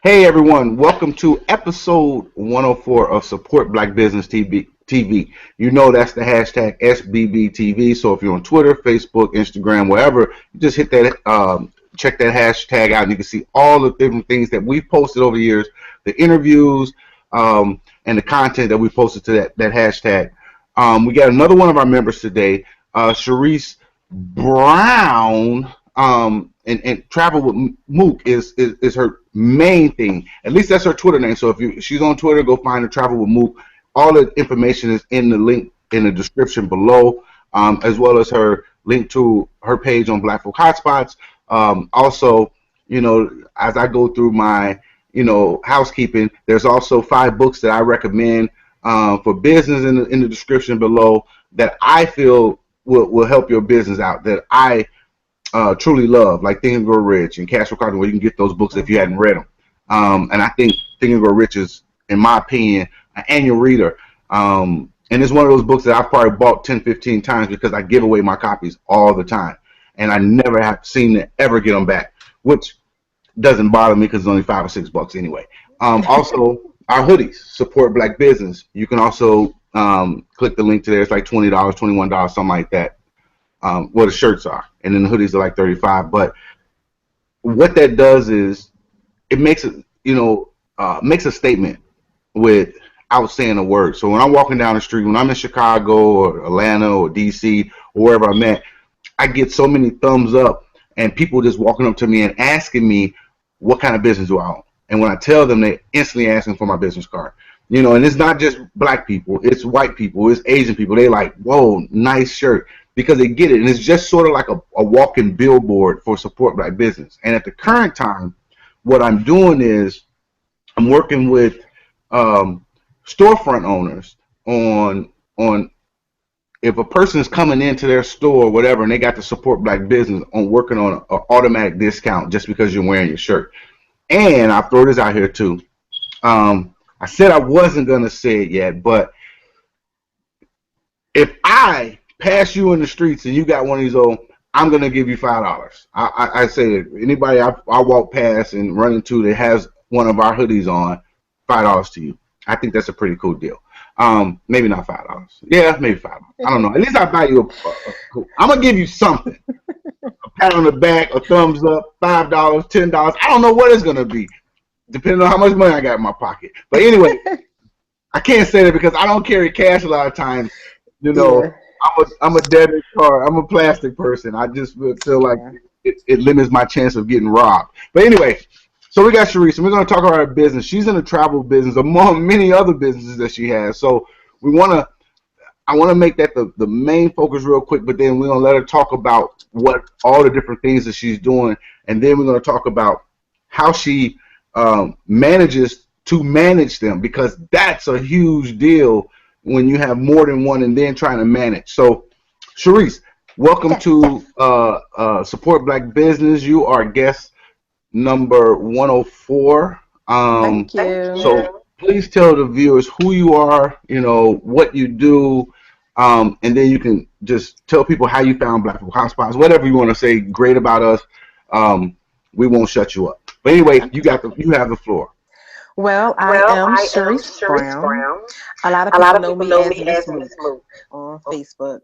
Hey everyone, welcome to episode 104 of Support Black Business TV. You know that's the hashtag SBBTV. So if you're on Twitter, Facebook, Instagram, wherever, you just hit that, check that hashtag out, and you can see all the different things that we've posted over the years, the interviews, and the content that we posted to that hashtag. We got another one of our members today, Charise Brown, and travel with Mook is her main thing. At least that's her Twitter name. So if she's on Twitter, go find her. Travel with Mook. All the information is in the link in the description below, as well as her link to her page on Black Folk Hotspots. Also, as I go through my housekeeping, there's also 5 books that I recommend for business in the description below that I feel will help your business out, that I truly love, like Think and Grow Rich and Cash for Cotton, where you can get those books if you hadn't read them. And I think Think and Grow Rich is, in my opinion, an annual reader. And it's one of those books that I've probably bought 10, 15 times because I give away my copies all the time. And I never have seen to ever get them back, which doesn't bother me because it's only $5 or $6 anyway. Also, our hoodies support Black business. You can also click the link to there. It's like $20, $21, something like that. The shirts are, and then the hoodies are like 35. But what that does is it makes it, makes a statement without saying a word. So when I'm walking down the street, when I'm in Chicago or Atlanta or DC or wherever I'm at, I get so many thumbs up and people just walking up to me and asking me what kind of business do I own. And when I tell them, they instantly asking for my business card. And it's not just Black people, it's white people, it's Asian people. They like, whoa, nice shirt, because they get it. And it's just sort of like a walking billboard for support Black business. And at the current time, what I'm doing is I'm working with storefront owners on if a person is coming into their store or whatever, and they got to support Black business on working on an automatic discount just because you're wearing your shirt. And I'll throw this out here too. I said I wasn't going to say it yet, but if I pass you in the streets and you got one of these old, I'm going to give you $5. I say that anybody I walk past and run into that has one of our hoodies on, $5 to you. I think that's a pretty cool deal. Maybe not $5. Yeah, maybe $5. I don't know. At least I buy you I'm going to give you something. A pat on the back, a thumbs up, $5, $10. I don't know what it's going to be, depending on how much money I got in my pocket. But anyway, I can't say that because I don't carry cash a lot of times. Yeah. I'm a debit card. I'm a plastic person. I just feel like it limits my chance of getting robbed. But anyway, so we got Charise, and we're going to talk about her business. She's in the travel business among many other businesses that she has. So I want to make that the main focus real quick, but then we're going to let her talk about what all the different things that she's doing, and then we're going to talk about how she manages to manage them, because that's a huge deal when you have more than one and then trying to manage. So, Charise, welcome to Support Black Business. You are guest number 104. Thank you. So please tell the viewers who you are, what you do, and then you can just tell people how you found Black Folk Hotspots, whatever you want to say great about us. We won't shut you up. But anyway, you have the floor. Well, I am Charise Brown. A lot of people know me as Miss Mook on Facebook.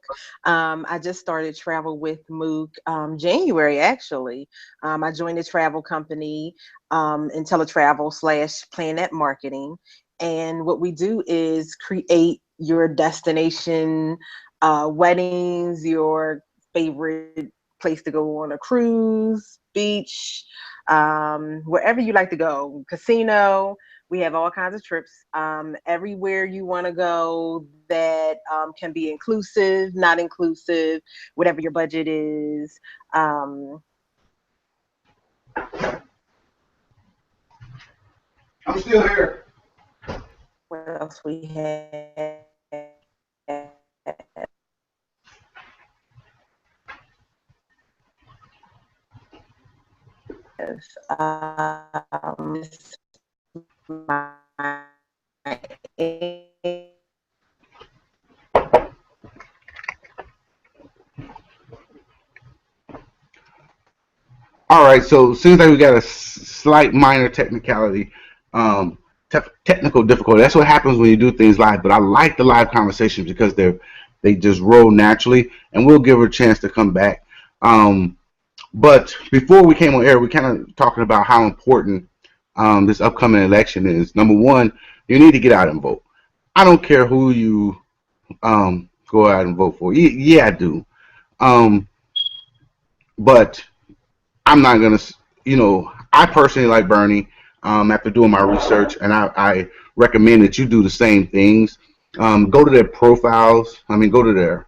I just started travel with Mook January, actually. I joined a travel company, IntelliTravel / Planet Marketing. And what we do is create your destination weddings, your favorite place to go on a cruise, beach, wherever you like to go, casino. We have all kinds of trips, everywhere you want to go that can be inclusive, not inclusive, whatever your budget is. I'm still here. What else we have? My All right, so it seems like we got a slight minor technicality, technical difficulty. That's what happens when you do things live. But I like the live conversations because they just roll naturally, and we'll give her a chance to come back. But before we came on air, we kind of talking about how important this upcoming election is. Number one, you need to get out and vote. I don't care who you go out and vote for. Yeah, I do. Um, but I'm not gonna, I personally like Bernie. After doing my research, and I recommend that you do the same things. Go to their profiles. I mean, go to their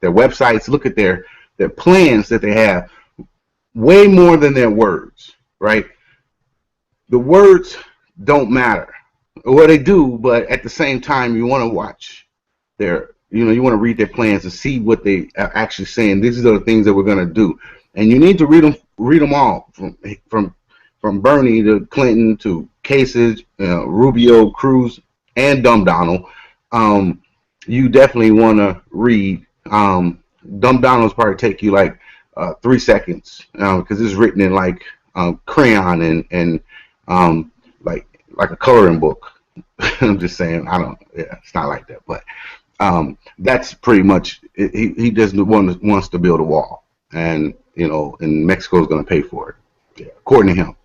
websites. Look at their plans that they have. Way more than their words, right? The words don't matter. Well, they do, but at the same time, you want to watch you want to read their plans to see what they are actually saying. These are the things that we're going to do, and you need to read them all from Bernie to Clinton to Kasich, Rubio, Cruz, and Dumb Donald. You definitely want to read. Dumb Donald's probably take you like 3 seconds because it's written in like crayon and like a coloring book. I'm just saying. Yeah, it's not like that, but that's pretty much it. He doesn't wants to build a wall, and and Mexico's going to pay for it. Yeah, according to him.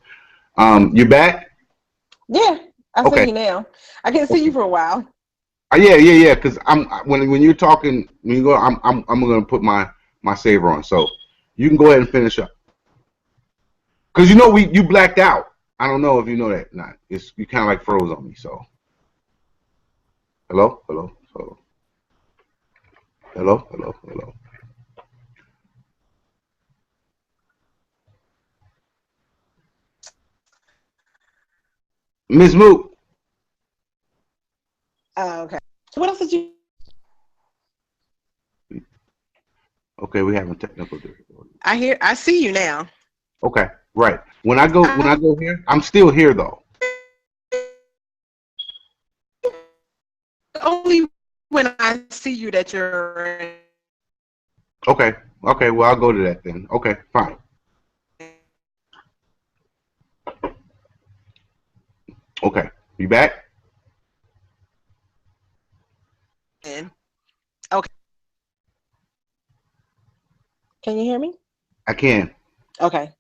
You back? Yeah, I see Okay. you now. I can't see you for a while. Yeah. Because when you're talking, when you go, I'm going to put my saver on. So you can go ahead and finish up. Because you blacked out. I don't know if you know that or not. You kind of like froze on me. So hello. Miss Mook. Okay. What else did you? Okay, we having technical difficulties. I see you now. Okay, right. When I go here, I'm still here though. Only when I see you that you're. Okay. Well, I'll go to that then. Okay, fine. Okay, you back? In. Okay. Can you hear me? I can. Okay.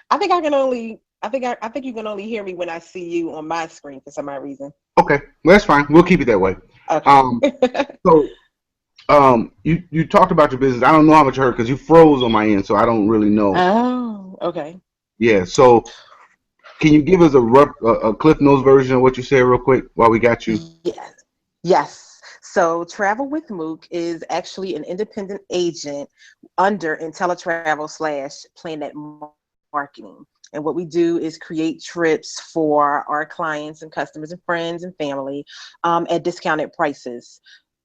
I think I can only. I think you can only hear me when I see you on my screen for some odd reason. Okay, well, that's fine. We'll keep it that way. Okay. So you talked about your business. I don't know how much you heard because you froze on my end, so I don't really know. Oh, okay. Yeah. So can you give us a Cliff Notes version of what you said real quick while we got you? Yes. Yes. So Travel with Mook is actually an independent agent under IntelliTravel / Planet Marketing. And what we do is create trips for our clients and customers and friends and family at discounted prices.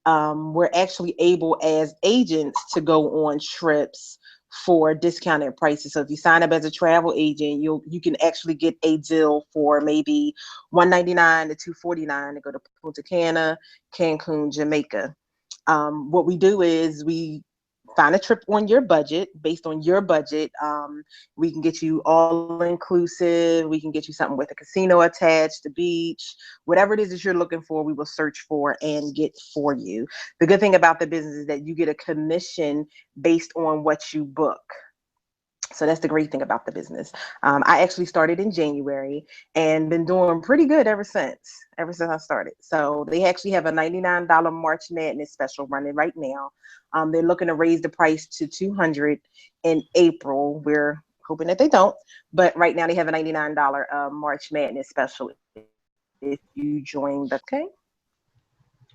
We're actually able as agents to go on trips for discounted prices. So if you sign up as a travel agent, you can actually get a deal for maybe $199 to $249 to go to Punta Cana, Cancun, Jamaica. What we do is we find a trip on your budget. Based on your budget, we can get you all inclusive. We can get you something with a casino attached, the beach, whatever it is that you're looking for, we will search for and get for you. The good thing about the business is that you get a commission based on what you book. So that's the great thing about the business. I actually started in January and been doing pretty good ever since I started. So they actually have a $99 March Madness special running right now. They're looking to raise the price to $200 in April. We're hoping that they don't, but right now they have a $99 March Madness special if you join the. Okay.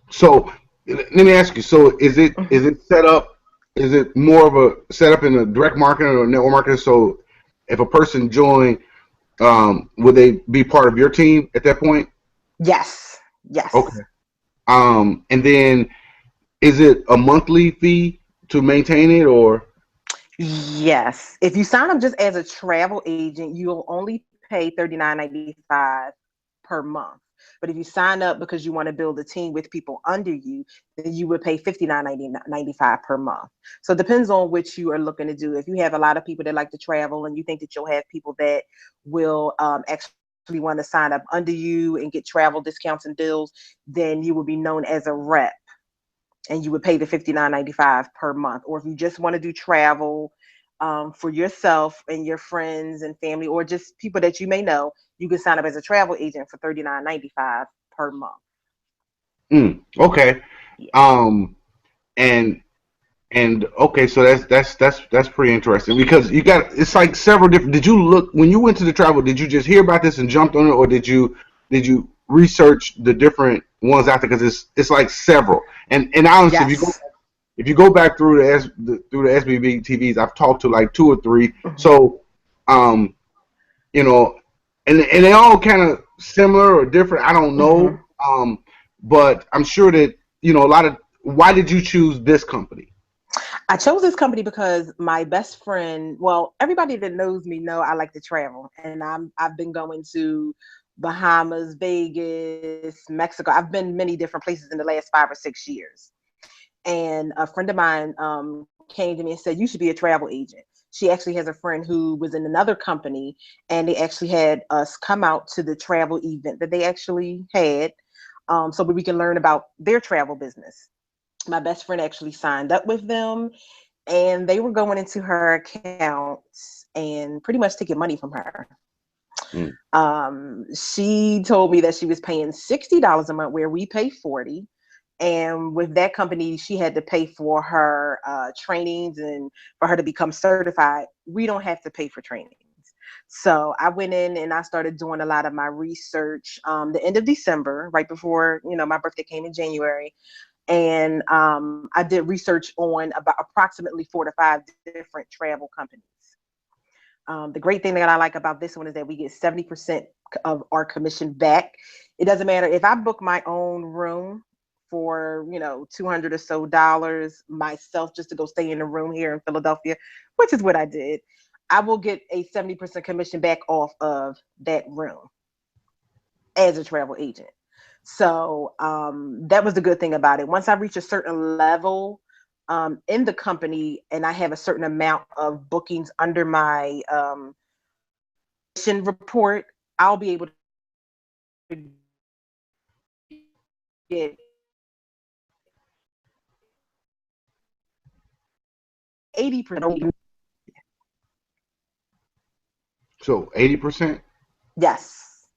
So let me ask you. So is it set up? Is it more of a setup in a direct marketing or network marketing? So if a person joined, would they be part of your team at that point? Yes. Yes. Okay. And then is it a monthly fee to maintain it or? Yes. If you sign up just as a travel agent, you'll only pay $39.95 per month. But if you sign up because you want to build a team with people under you, then you would pay $59.95 per month. So it depends on what you are looking to do. If you have a lot of people that like to travel and you think that you'll have people that will actually want to sign up under you and get travel discounts and deals, then you will be known as a rep and you would pay the $59.95 per month. Or if you just want to do travel for yourself and your friends and family, or just people that you may know, you can sign up as a travel agent for $39.95 per month. Okay. Yeah. Um, and okay, so that's pretty interesting because you got it's like several different. Did you look when you went to the travel? Did you just hear about this and jumped on it, or did you research the different ones out there? Because it's like several. And honestly, Yes. if you go back through through the SBB TVs, I've talked to like two or three. Mm-hmm. So um, you know, and they all kind of similar or different. I don't Mm-hmm. know. But I'm sure that a lot of. Why did you choose this company? I chose this company because my best friend, well, everybody that knows me know I like to travel, and I've been going to Bahamas, Vegas, Mexico. I've been many different places in the last 5 or 6 years. And a friend of mine came to me and said, "You should be a travel agent." She actually has a friend who was in another company, and they actually had us come out to the travel event that they actually had, so that we can learn about their travel business. My best friend actually signed up with them, and they were going into her accounts and pretty much taking money from her. Mm. She told me that she was paying $60 a month, where we pay 40. And with that company, she had to pay for her trainings and for her to become certified. We don't have to pay for trainings. So I went in and I started doing a lot of my research the end of December, right before my birthday came in January. And I did research on about approximately 4 to 5 different travel companies. The great thing that I like about this one is that we get 70% of our commission back. It doesn't matter if I book my own room for 200 or so dollars myself just to go stay in a room here in Philadelphia, which is what I did. I will get a 70% commission back off of that room as a travel agent. So that was the good thing about it. Once I reach a certain level in the company and I have a certain amount of bookings under my mission report, I'll be able to get 80%. So 80%. Yes.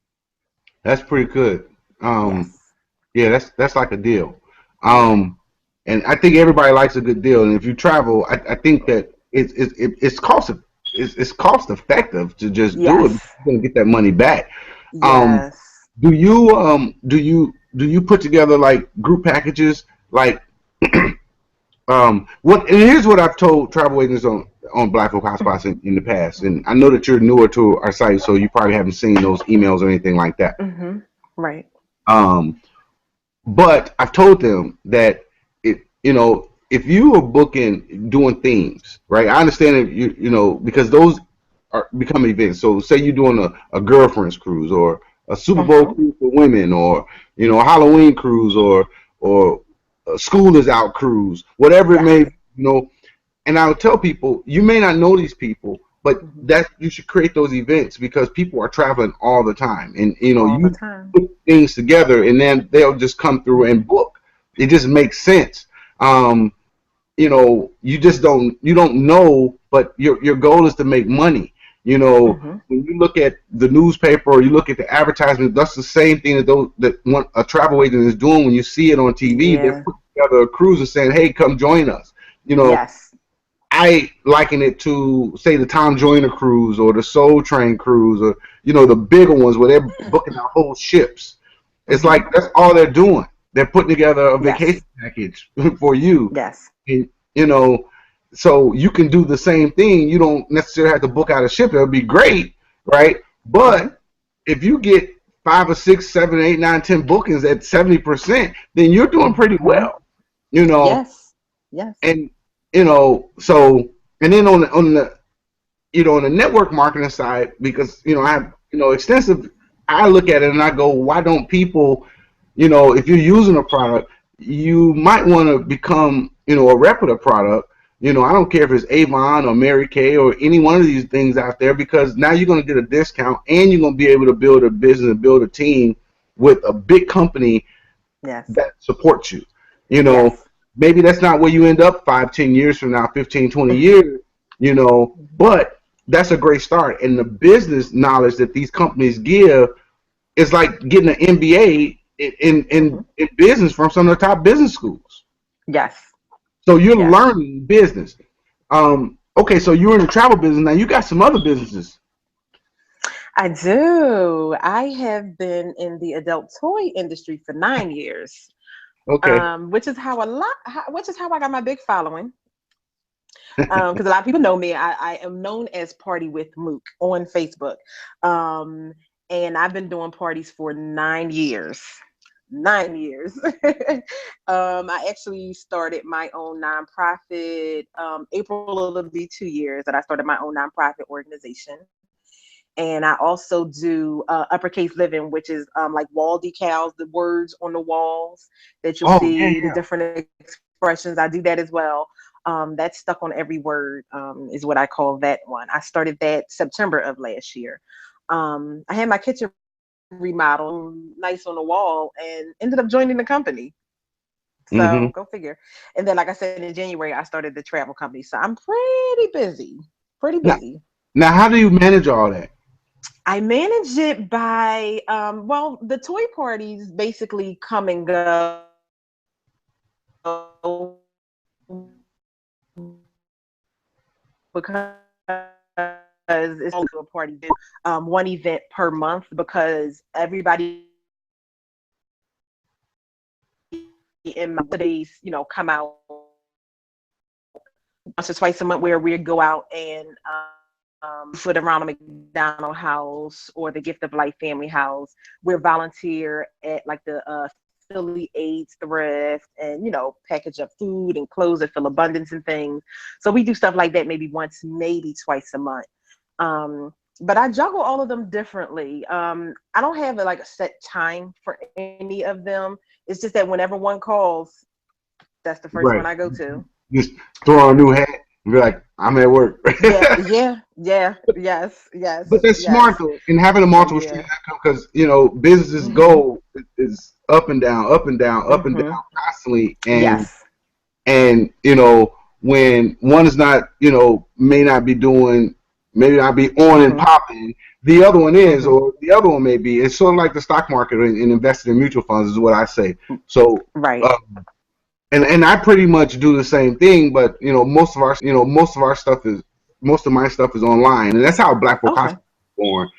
That's pretty good. Um, Yes. yeah, that's like a deal. Right. Um, and I think everybody likes a good deal. And if you travel, I think that it's it's cost effective to just do it. Yes. You're gonna get that money back. Um, Yes. do you put together like group packages like what and here's what I've told travel agents on Black Folk Hotspots in the past, and I know that you're newer to our site, so you probably haven't seen those emails or anything like that. Mm-hmm. Right. Um, but I've told them that if you are booking doing themes, right? I understand that because those are become events. So say you're doing a girlfriend's cruise or a Super Bowl Mm-hmm. cruise for women, or a Halloween cruise, or a school is out cruise, whatever it Yes. may be, and I'll tell people, you may not know these people, but Mm-hmm. that you should create those events because people are traveling all the time, and All the you time. put things together, and then they'll just come through and book. It just makes sense. You don't know, but your goal is to make money. Mm-hmm. When you look at the newspaper or you look at the advertisement, that's the same thing that one a travel agent is doing. When you see it on TV, they're Yeah. putting together a cruise and saying, "Hey, come join us." You know, Yes. I liken it to say the Tom Joyner cruise or the Soul Train cruise, or the bigger ones where they're booking out whole ships. It's Mm-hmm. like that's all they're doing. They're putting together a vacation Yes. package for you, Yes. and you know, so you can do the same thing. You don't necessarily have to book out a ship. It would be great, right? Mm-hmm. But if you get 5 or 6, 7, 8, 9, 10 bookings at 70%, then you're doing pretty Mm-hmm. well, you know. Yes. Yes. And so and then on the network marketing side, because I have extensive. I look at it and I go, why don't people, if you're using a product, you might want to become, a rep of the product. I don't care if it's Avon or Mary Kay or any one of these things out there, because now you're going to get a discount and you're going to be able to build a business and build a team with a big company Yes. that supports you. You know, Yes. maybe that's not where you end up 5, 10 years from now, 15, 20 years, but that's a great start. And the business knowledge that these companies give is like getting an MBA in business from some of the top business schools. Yes. So you're Yes. learning business. Okay, so you're in the travel business now. You got some other businesses. I do. I have been in the adult toy industry for 9 years, Okay. which is how I got my big following. Because a lot of people know me. I am known as Party with Mook on Facebook, um, and I've been doing parties for 9 years. 9 years. I actually started my own nonprofit. April will be 2 years that I started my own nonprofit organization. And I also do uppercase living, which is like wall decals, the words on the walls that you'll Oh yeah, see, the yeah. different expressions. I do that as well. That's stuck on every word, is what I call that one. I started that September of last year. I had my kitchen remodeled, nice on the wall, and ended up joining the company. Hmm. So go figure. And then, like I said, in January, I started the travel company. So I'm pretty busy. Pretty Now, busy. now, how do you manage all that? I manage it by, well, the toy parties basically come and go because it's only a party, one event per month, because everybody in my days, come out once or twice a month, where we go out and foot around a McDonald house or the Gift of Life family house. We're volunteer at like the Philly AIDS thrift, and package up food and clothes at Phil Abundance and things. So we do stuff like that maybe once, maybe twice a month. But I juggle all of them differently. I don't have like a set time for any of them. It's just that whenever one calls, that's the first one Right. I go to. Just throw on a new hat and be like, I'm at work. Yeah, yeah, yeah, yes, But yes, that's smart yes. though, in having a So multiple stream yeah. of income, because businesses Mhm. go is up and down, up and down, up and down Mhm. constantly, and Yes. and when one is not, may not be doing, maybe not be on and Mhm. popping, the other one is, Mhm. or the other one may be. It's sort of like the stock market and investing in mutual funds is what I say. So. Right. Uh, and I pretty much do the same thing, but most of my stuff is online, and that's how Black Folk Okay. Hospital was born.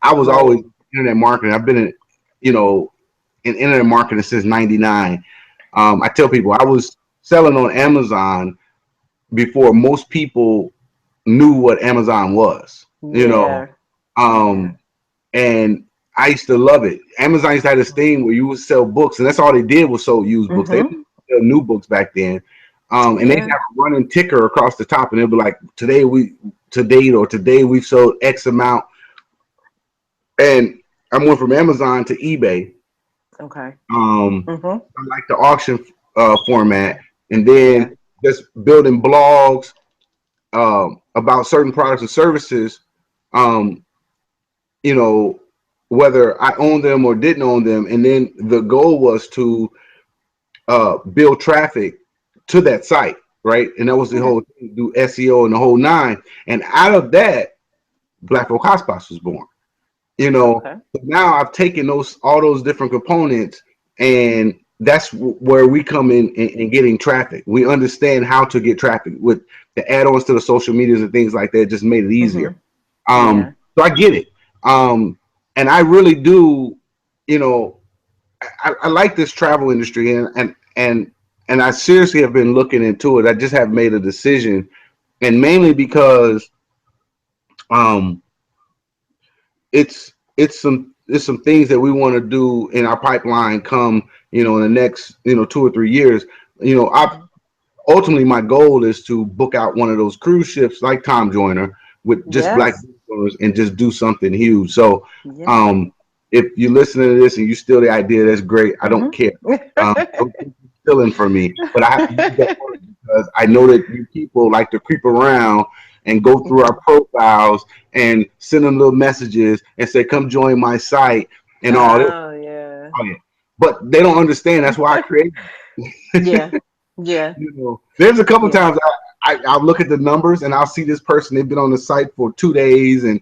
I was Right. always internet marketing. I've been you know, in internet marketing since '99. I tell people I was selling on Amazon before most people knew what Amazon was. Yeah. Yeah. Um, and I used to love it. Amazon used to have this thing where you would sell books, and that's all they did was sold used books. They Mhm. didn't sell new books back then. And they have Yeah. a running ticker across the top, and it'll be like, to date, or today we've sold X amount. And I went from Amazon to eBay. Okay. Um, Mhm. I like the auction format, and Yeah. then just building blogs about certain products and services. Um, you know, whether I own them or didn't own them. And then the goal was to build traffic to that site, right? And that was the Okay. whole thing, do SEO and the whole nine. And out of that, Black Folk Hotspots was born. Okay. But now I've taken all those different components, and that's where we come in getting traffic. We understand how to get traffic with the add-ons to the social medias and things like that. Just made it easier. Mhm. Yeah. So I get it. And I really do, you know, I like this travel industry, and I seriously have been looking into it. I just have made a decision, and mainly because um, it's some things that we want to do in our pipeline come, in the next, 2 or 3 years. I've Mhm. ultimately, my goal is to book out one of those cruise ships like Tom Joyner with just black Yes. owners and just do something huge. So, Yeah. um, if you listen to this and you steal the idea, that's great. I don't care. Don't think you're stealing from me, but I have to use that word because I know that you people like to creep around and go through our profiles and send them little messages and say, "Come join my site" and all this. Oh yeah. Oh, yeah. But they don't understand. That's why I created. Yeah. Yeah. There's a couple Yeah. times I'll look at the numbers and I'll see this person. They've been on the site for 2 days and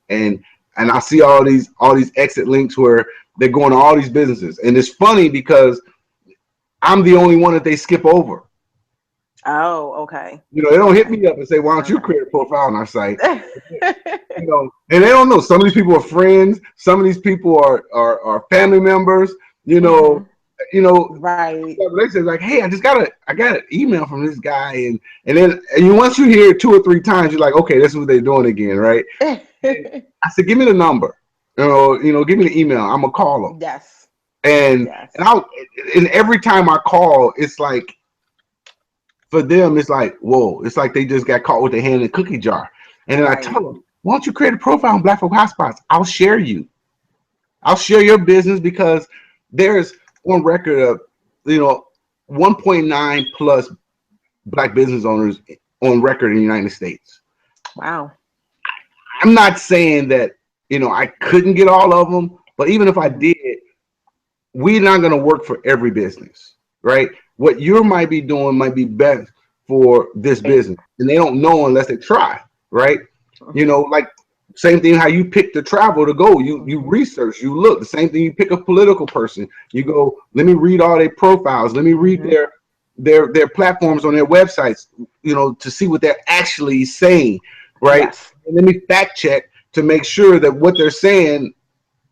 and I see all these exit links where they're going to all these businesses. And it's funny because I'm the only one that they skip over. Oh, okay. They don't hit Okay. me up and say, "Why don't you Okay. create a profile on our site?" And they don't know. Some of these people are friends. Some of these people are family members. You know, Hmm. you know. Right. They say like, "Hey, I got an email from this guy," and once you hear it 2 or 3 times, you're like, "Okay, this is what they're doing again, right?" And I said, "Give me the number. Give me the email. I'm gonna call them." Yes. And Yes. I and every time I call, it's like for them, it's like, whoa, it's like they just got caught with their hand in a cookie jar. And then I Right. tell them, "Why don't you create a profile on Black Folk Hotspots? I'll share you. I'll share your business because there's on record of you know 1.9 plus Black business owners on record in the United States. Wow. I'm not saying that I couldn't get all of them, but even if I Hmm. did, we're not going to work for every business, right? What you might be doing might be best for this Right. business, and they don't know unless they try, right? Hmm. Like same thing how you pick the travel to go. You Hmm. research, you look. The same thing you pick a political person. You go, let me read all their profiles. Let me read Hmm. their platforms on their websites, to see what they're actually saying, right? Yes. And let me fact check to make sure that what they're saying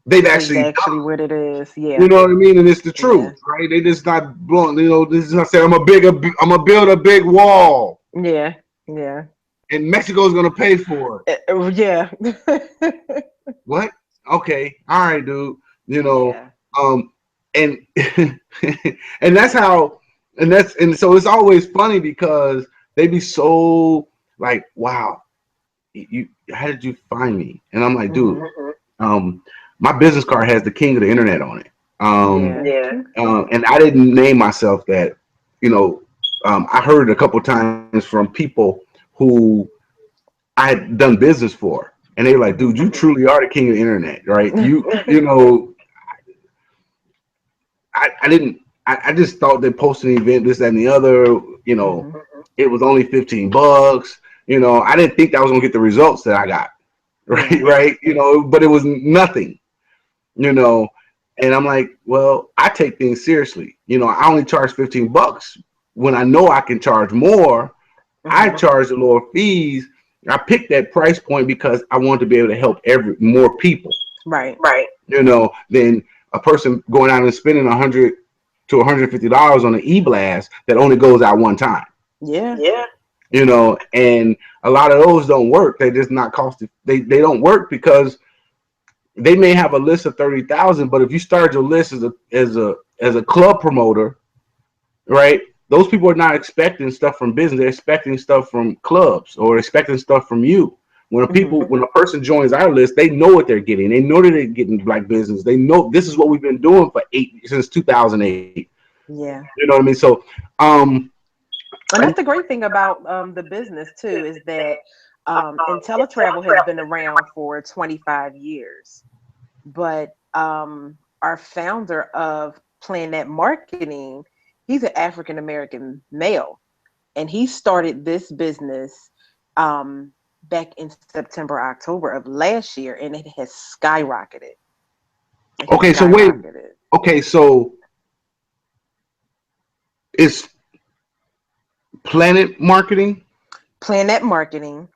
they've Is actually done. actually what it is. You Yeah. know what I mean? And it's the truth, Yeah. right? They just not blowing. This is not saying I'm gonna build a big wall, Yeah. Yeah. and Mexico's gonna pay for it. Yeah. What? Okay, all right, dude. You know, Yeah. um, and and that's how, and so it's always funny because they be so like, wow, how did you find me? And I'm like, dude, Hmm. um, my business card has the king of the internet on it. Yeah. And I didn't name myself that. You know, I heard it a couple times from people who I had done business for, and they were like, "Dude, Hmm. you truly are the king of the internet, right? You know, I didn't. I just thought they posted an event, this, that, and the other. You know, Hmm. it was only $15. I didn't think I was gonna get the results that I got, right? Yeah. Right? But it was nothing. You know, and I'm like, well, I take things seriously. I only charge $15 when I know I can charge more. I Hmm. charge the lower fees. I picked that price point because I want to be able to help every more people. Right. Than a person going out and spending $100 to $150 on an e-blast that only goes out one time. Yeah. And a lot of those don't work. They're just not cost. They don't work because they may have a list of 30,000, but if you start your list as a club promoter, right? Those people are not expecting stuff from business. They're expecting stuff from clubs or expecting stuff from you. Hmm. When a person joins our list, they know what they're getting. They know that they're getting Black business. They know this is what we've been doing for since 2008. Yeah. You know what I mean? So, um, And that's the great thing about the business too is that IntelliTravel has been around for 25 years, but our founder of Planet Marketing, he's an African American male, and he started this business back in September, October of last year, and it has skyrocketed. It has okay, so wait. skyrocketed. Okay, so it's Planet Marketing. Planet Marketing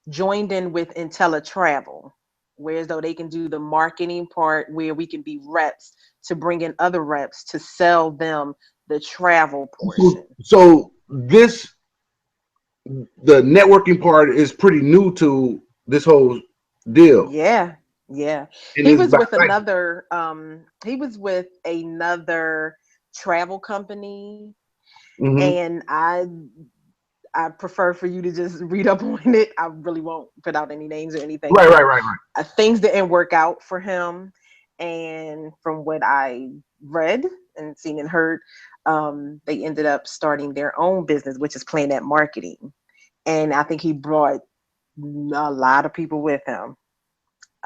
joined in with IntelliTravel, whereas though they can do the marketing part where we can be reps to bring in other reps to sell them the travel So, portion. so this the networking part is pretty new to this whole deal, Yeah, yeah. and it's He was with another travel company, mm-hmm. and I prefer for you to just read up on it. I really won't put out any names or anything, Right, but right, right, right. things didn't work out for him. And from what I read and seen and heard, they ended up starting their own business, which is Planet Marketing. And I think he brought a lot of people with him.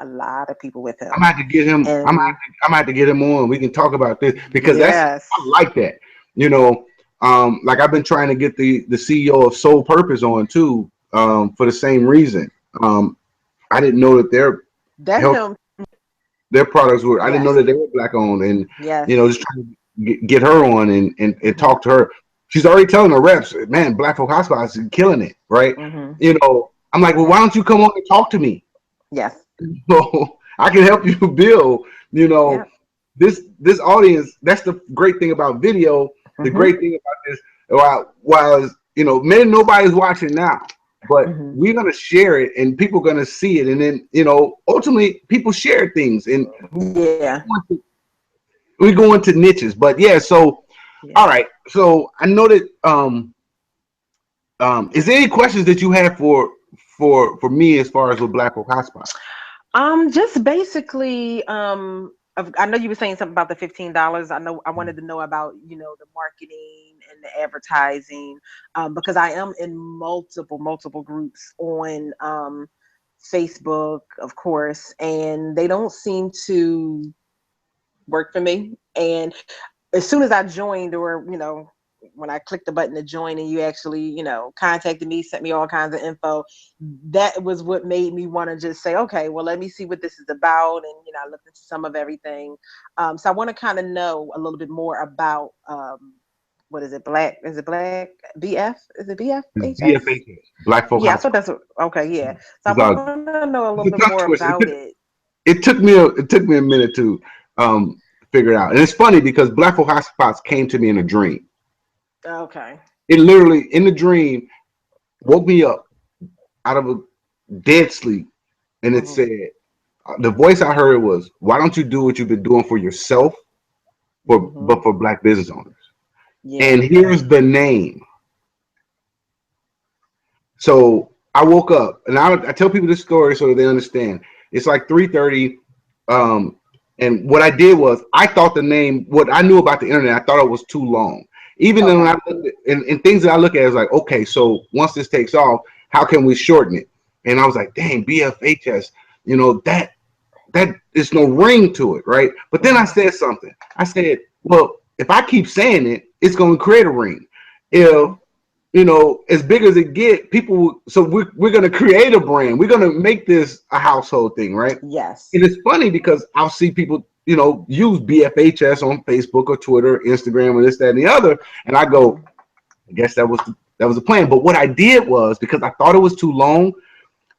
A lot of people with I'm gonna him. have to get him. And I'm gonna have to get him on. We can talk about this because yes. I like that. You know, like I've been trying to get the CEO of Soul Purpose on too, for the same reason. Um, I didn't know that their That health, him. their products were. I didn't know Yes. that they were black owned, and Yes. just trying to get her on and Hmm. talk to her. She's already telling her reps, man, Black Folk Hospital is killing it, right? Hmm. I'm like, well, why don't you come on and talk to me? Yes. So I can help you build, you know, Yep. this audience. That's the great thing about video. The Hmm. great thing about this, while man, nobody's watching now, but Hmm. we're gonna share it, and people are gonna see it, and then ultimately people share things, and Yeah. we go into niches. But yeah, so all Yeah. right, so I know that is there any questions that you have for me as far as with Black Folk Hotspot? Just basically, I know you were saying something about the $15. I know I wanted to know about, the marketing and the advertising, because I am in multiple groups on Facebook, of course, and they don't seem to work for me. And as soon as I joined, or when I clicked the button to join, and you actually contacted me, sent me all kinds of info, that was what made me want to just say, okay, well, let me see what this is about. And I looked into some of everything. So I want to kind of know a little bit more about what is it, black, is it black BF, is it BFHS? BFHS, Black Folk Yeah, I thought Hotspot. that's okay. Yeah, so I It's, uh, want to know a little bit it's a more tongue twister. about it. It took me a minute to figure it out, and it's funny because Black Folk Hotspots came to me in a dream. Okay. It literally in the dream woke me up out of a dead sleep, and it Hmm. said the voice I heard was, "Why don't you do what you've been doing for yourself, Hmm. but for black business owners?" And Yeah. here's the name. So I woke up, and I tell people this story so that they understand. It's like 3:30, and what I did was I thought the name, what I knew about the internet, I thought it was too long. Even then, when I Okay. looked at, and things that I look at is like, okay, so once this takes off, how can we shorten it? And I was like, dang, BFHS, that is no ring to it, right? But then I Hmm. said something. I said, well, if I keep saying it, it's going to create a ring. If Hmm. as big as it get, people. So we're gonna create a brand. We're gonna make this a household thing, right? Yes. And it's funny because I'll see people, use BFHS on Facebook or Twitter, Instagram, or this, that, and the other, and I go, Hmm. I guess that was the plan. But what I did was because I thought it was too long,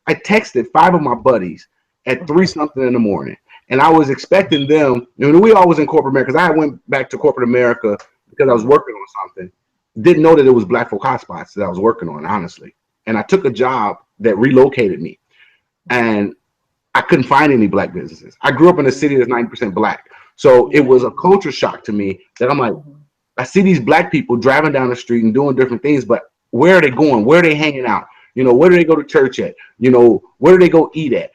I texted five of my buddies at three Hmm. something in the morning, and I was expecting them. We always in corporate America because I went back to corporate America because I was Hmm. working on something. Didn't know that it was Black Folk Hotspots that I was working on, honestly. And I took a job that relocated me, and I couldn't find any black businesses. I grew up in a city that's Hmm. 90% black, so it was Yeah. a culture shock to me that I'm like, Hmm. I see these black people driving down the street and doing different things, but where are they going? Where are they hanging out? Where do they go to church at? Where do they go eat at?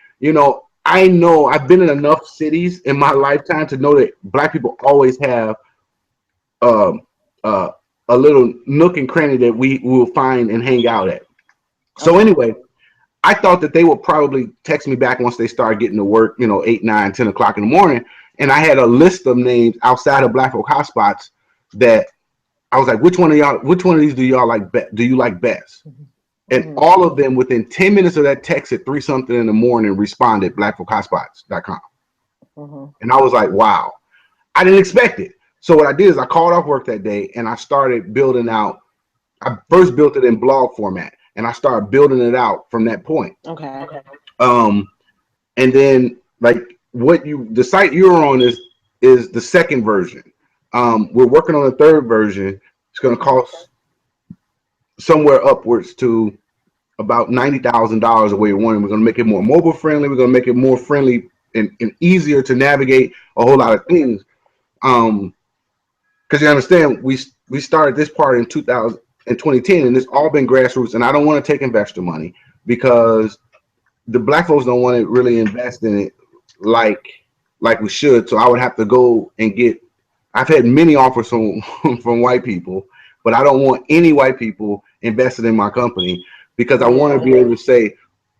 I know I've been in enough cities in my lifetime to know that black people always have um, uh, a little nook and cranny that we will find and hang out at. So Okay. anyway, I thought that they would probably text me back once they started getting to work, 8, 9, 10 o'clock in the morning. And I had a list of names outside of Black Folk hotspots that I was like, which one of these do y'all like? Do you like best? And Hmm. all of them within 10 minutes of that text at 3 something in the morning responded blackfolkhotspots.com. Hmm. And I was like, wow, I didn't expect it. So what I did is I called off work that day and I started building out. I first built it in blog format and I started building it out from that point. Okay. Um, and then like the site you're on is the second version. We're working on the third version. It's going to cost somewhere upwards to about $90,000 away one. We're going to make it more mobile friendly. We're going to make it more friendly and easier to navigate a whole lot of things. Because you understand, we started this part in 2000. in 2010, and it's all been grassroots. And I don't want to take investor money because the black folks don't want to really invest in it like we should. So I would have to go and get. I've had many offers from from white people, but I don't want any white people invested in my company because I want to be able to say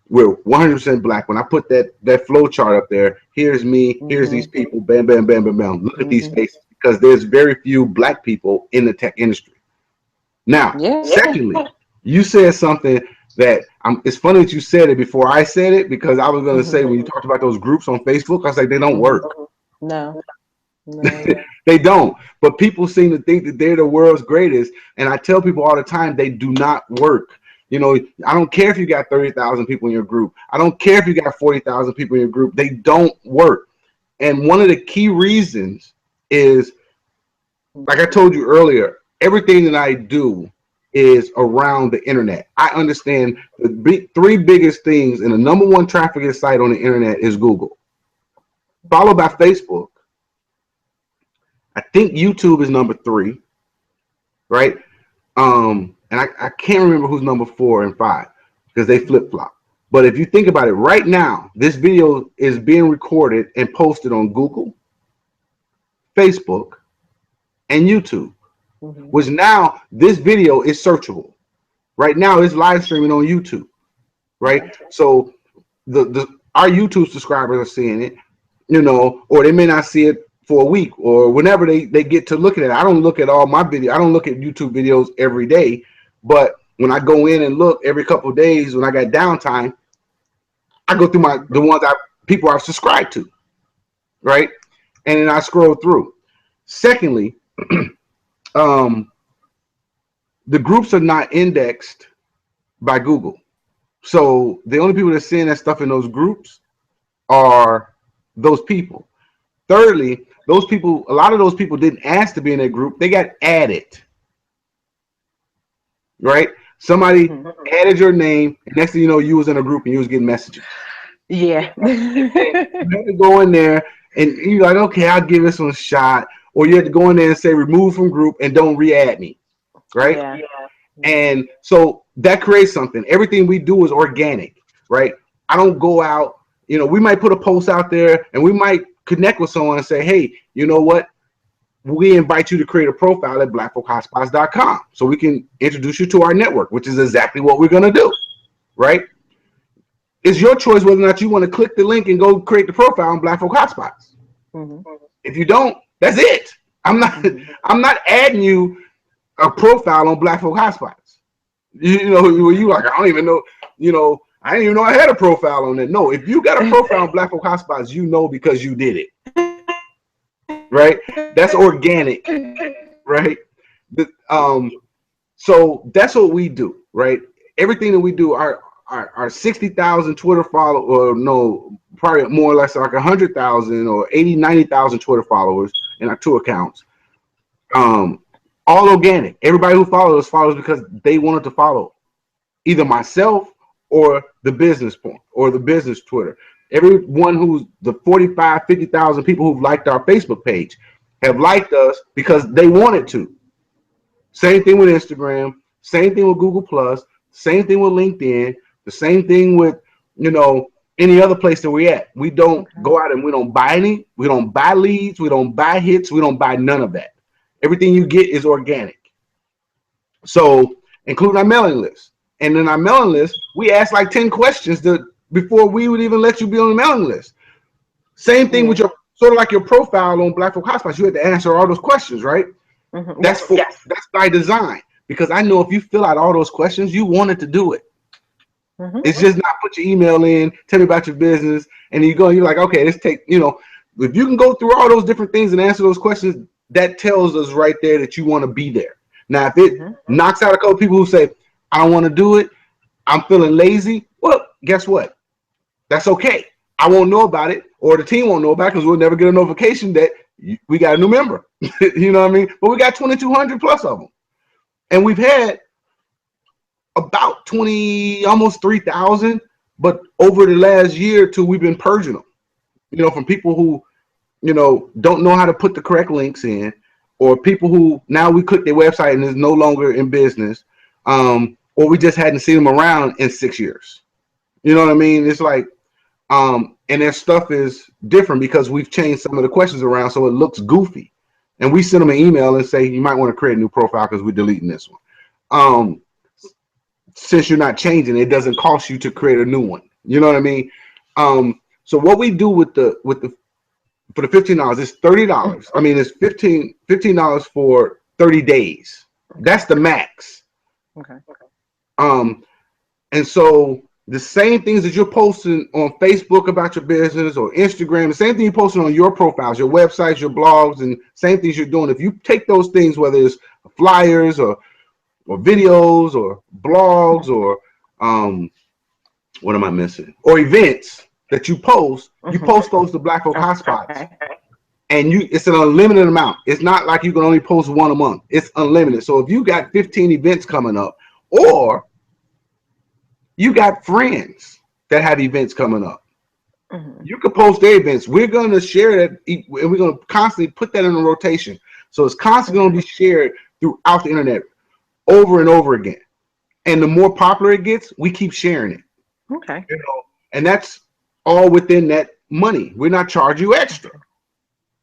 we're 100% black. When I put that flow chart up there, here's me, here's these people, bam, bam, bam, bam, bam. Look at these faces because there's very few black people in the tech industry. Now, secondly, you said something that it's funny that you said it before I said it because I was going to say when you talked about those groups on Facebook, I was like, they don't work. No. They don't. But people seem to think that they're the world's greatest. And I tell people all the time, they do not work. You know, I don't care if you got 30,000 people in your group. I don't care if you got 40,000 people in your group. They don't work. And one of the key reasons is, like I told you earlier, everything that I do is around the internet. I understand the three biggest things, and the number one traffic site on the internet is Google, followed by Facebook. I think YouTube is number 3, right? And I can't remember who's number 4 and 5 because they flip-flop. But if you think about it, right now, this video is being recorded and posted on Google, Facebook, and YouTube, which now this video is searchable. Right now, it's live streaming on YouTube, right? So our YouTube subscribers are seeing it, you know, or they may not see it for a week or whenever they get to look at it. I don't look at all my video. I don't look at YouTube videos every day, but when I go in and look every couple of days when I got downtime, I go through the ones people I've subscribed to, right? And then I scroll through. Secondly, the groups are not indexed by Google. So the only people that are seeing that stuff in those groups are those people. Thirdly, those people, a lot of those people didn't ask to be in that group. They got added, right? Somebody added your name, and next thing you know, you was in a group and you was getting messages. Yeah. You had to go in there and you're like, okay, I'll give this one a shot. Or you had to go in there and say remove from group and don't re-add me, right? Yeah. And so that creates something. Everything we do is organic, right? I don't go out, you know, we might put a post out there and we might connect with someone and say, hey, you know what? We invite you to create a profile at blackfolkhotspots.com so we can introduce you to our network, which is exactly what we're going to do, right? It's your choice whether or not you want to click the link and go create the profile on Black Folk Hotspots. If you don't, that's it. I'm not adding you a profile on Black Folk Hotspots. You know, you like, I don't even know, you know, I didn't even know I had a profile on that. No, if you got a profile on Black Folk Hotspots, you know because you did it. Right? That's organic. Right? So that's what we do, right? Everything that we do, our 60,000 Twitter followers, or no, probably more or less like 100,000 or 80, 90,000 Twitter followers in our 2 accounts. All organic. Everybody who follows because they wanted to follow either myself or the business point or the business Twitter. Everyone who's the 45, 50,000 people who've liked our Facebook page have liked us because they wanted to. Same thing with Instagram, same thing with Google Plus, same thing with LinkedIn, the same thing with, you know, any other place that we're at. We don't go out and we don't buy we don't buy leads, we don't buy hits, we don't buy none of that. Everything you get is organic. So, including our mailing list. And in our mailing list, we ask like 10 questions before we would even let you be on the mailing list. Same thing with your, sort of like your profile on Black Folk Hotspots. You had to answer all those questions, right? That's by design. Because I know if you fill out all those questions, you wanted to do it. It's just not put your email in, tell me about your business, and you're like, okay, let's take, you know, if you can go through all those different things and answer those questions, that tells us right there that you want to be there. Now, if it knocks out a couple people who say, I don't want to do it, I'm feeling lazy, well, guess what? That's okay. I won't know about it, or the team won't know about it because we'll never get a notification that we got a new member. You know what I mean? But we got 2,200 plus of them. And we've had about 20, almost 3,000, but over the last year or two, we've been purging them, you know, from people who, you know, don't know how to put the correct links in, or people who now we click their website and is no longer in business, or we just hadn't seen them around in 6 years. You know what I mean? It's like, and their stuff is different because we've changed some of the questions around so it looks goofy. And we send them an email and say, you might want to create a new profile because we're deleting this one. Since you're not changing, it doesn't cost you to create a new one. You know what I mean? So what we do with the for the $15, it's $30. I mean, it's $15 for 30 days. That's the max. Okay. And so the same things that you're posting on Facebook about your business or Instagram, the same thing you're posting on your profiles, your websites, your blogs, and same things you're doing. If you take those things, whether it's flyers or videos or blogs or what am I missing? Or events that you post those to Black Folk Hotspots. And it's an unlimited amount. It's not like you can only post one a month. It's unlimited. So if you got 15 events coming up, or you got friends that have events coming up, you can post their events. We're going to share that, and we're going to constantly put that in a rotation. So it's constantly going to be shared throughout the internet over and over again. And the more popular it gets, we keep sharing it. Okay. You know, and that's all within that money. We're not charging you extra.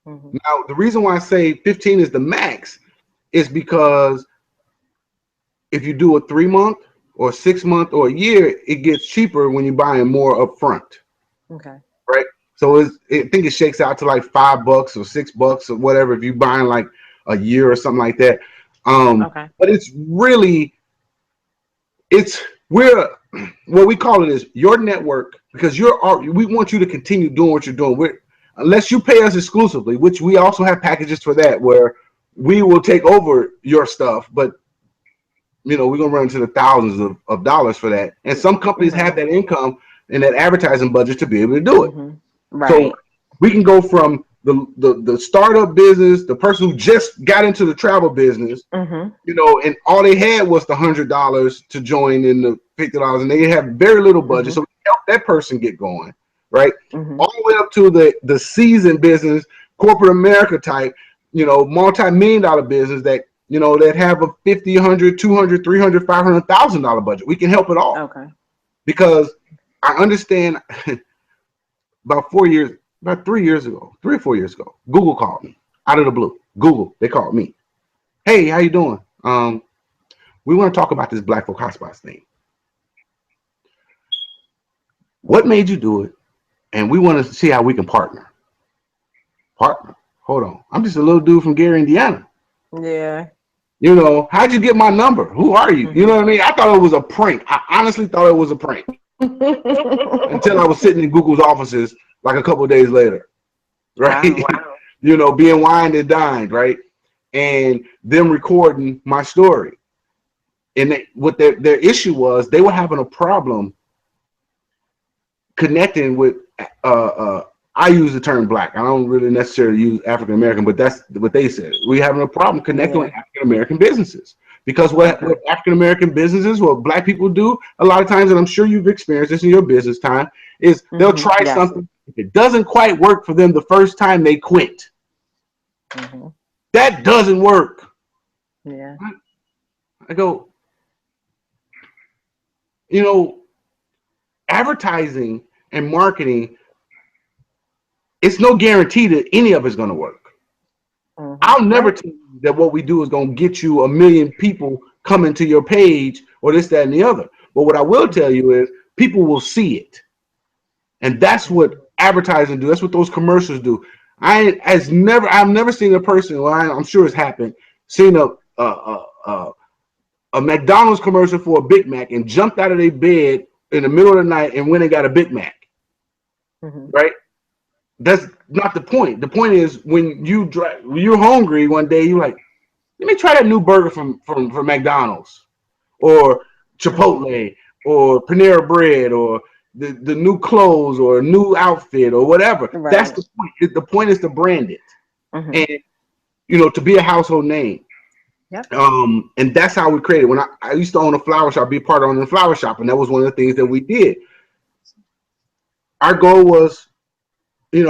Now, the reason why I say 15 is the max is because if you do a 3-month or 6-month or a year, it gets cheaper when you're buying more up front. Okay. Right. So I think it shakes out to like $5 or $6 or whatever if you're buying like a year or something like that. But it's really, we're what we call it is your network, because we want you to continue doing what you're doing. Unless you pay us exclusively, which we also have packages for that, where we will take over your stuff, but we're gonna run into the thousands of dollars for that. And some companies have that income and that advertising budget to be able to do it. Right. So we can go from the startup business, the person who just got into the travel business, and all they had was the $100 to join in the $50, and they have very little budget. So we help that person get going, right? All the way up to the seasoned business, corporate America type, multi-million-dollar business that that have a $50, $100, $200, $300, $500,000 budget. We can help it all. Okay. Because I understand about 3 or 4 years ago, Google called me out of the blue. They called me. Hey, how you doing? We want to talk about this Black Folk Hotspots thing. What made you do it? And we want to see how we can partner. Hold on. I'm just a little dude from Gary, Indiana. Yeah. How'd you get my number? Who are you? You know what I mean? I thought it was a prank. I honestly thought it was a prank. Until I was sitting in Google's offices like a couple of days later. Right? Wow. Being wined and dined, right? And them recording my story. And what their issue was, they were having a problem connecting with I use the term Black. I don't really necessarily use African American, but that's what they said. We're having a problem connecting with African American businesses, because what African American businesses, what Black people do a lot of times, and I'm sure you've experienced this in your business time, is they'll try something. If it doesn't quite work for them the first time, they quit. That doesn't work. Yeah. I go, advertising and marketing, it's no guarantee that any of it's going to work. I'll never tell you that what we do is going to get you 1 million people coming to your page or this, that, and the other. But what I will tell you is people will see it. And that's what advertising do. That's what those commercials do. I've never seen a person, well, I'm sure it's happened, seen a McDonald's commercial for a Big Mac and jumped out of their bed in the middle of the night and went and got a Big Mac. Right? That's not the point. The point is when you're hungry one day, you're like, let me try that new burger from McDonald's or Chipotle or Panera Bread or the new clothes or a new outfit or whatever. Right. That's the point. The point is to brand it and to be a household name. Yep. And that's how we created. When I used to own a flower shop, be part of owning a flower shop, and that was one of the things that we did. Our goal was, we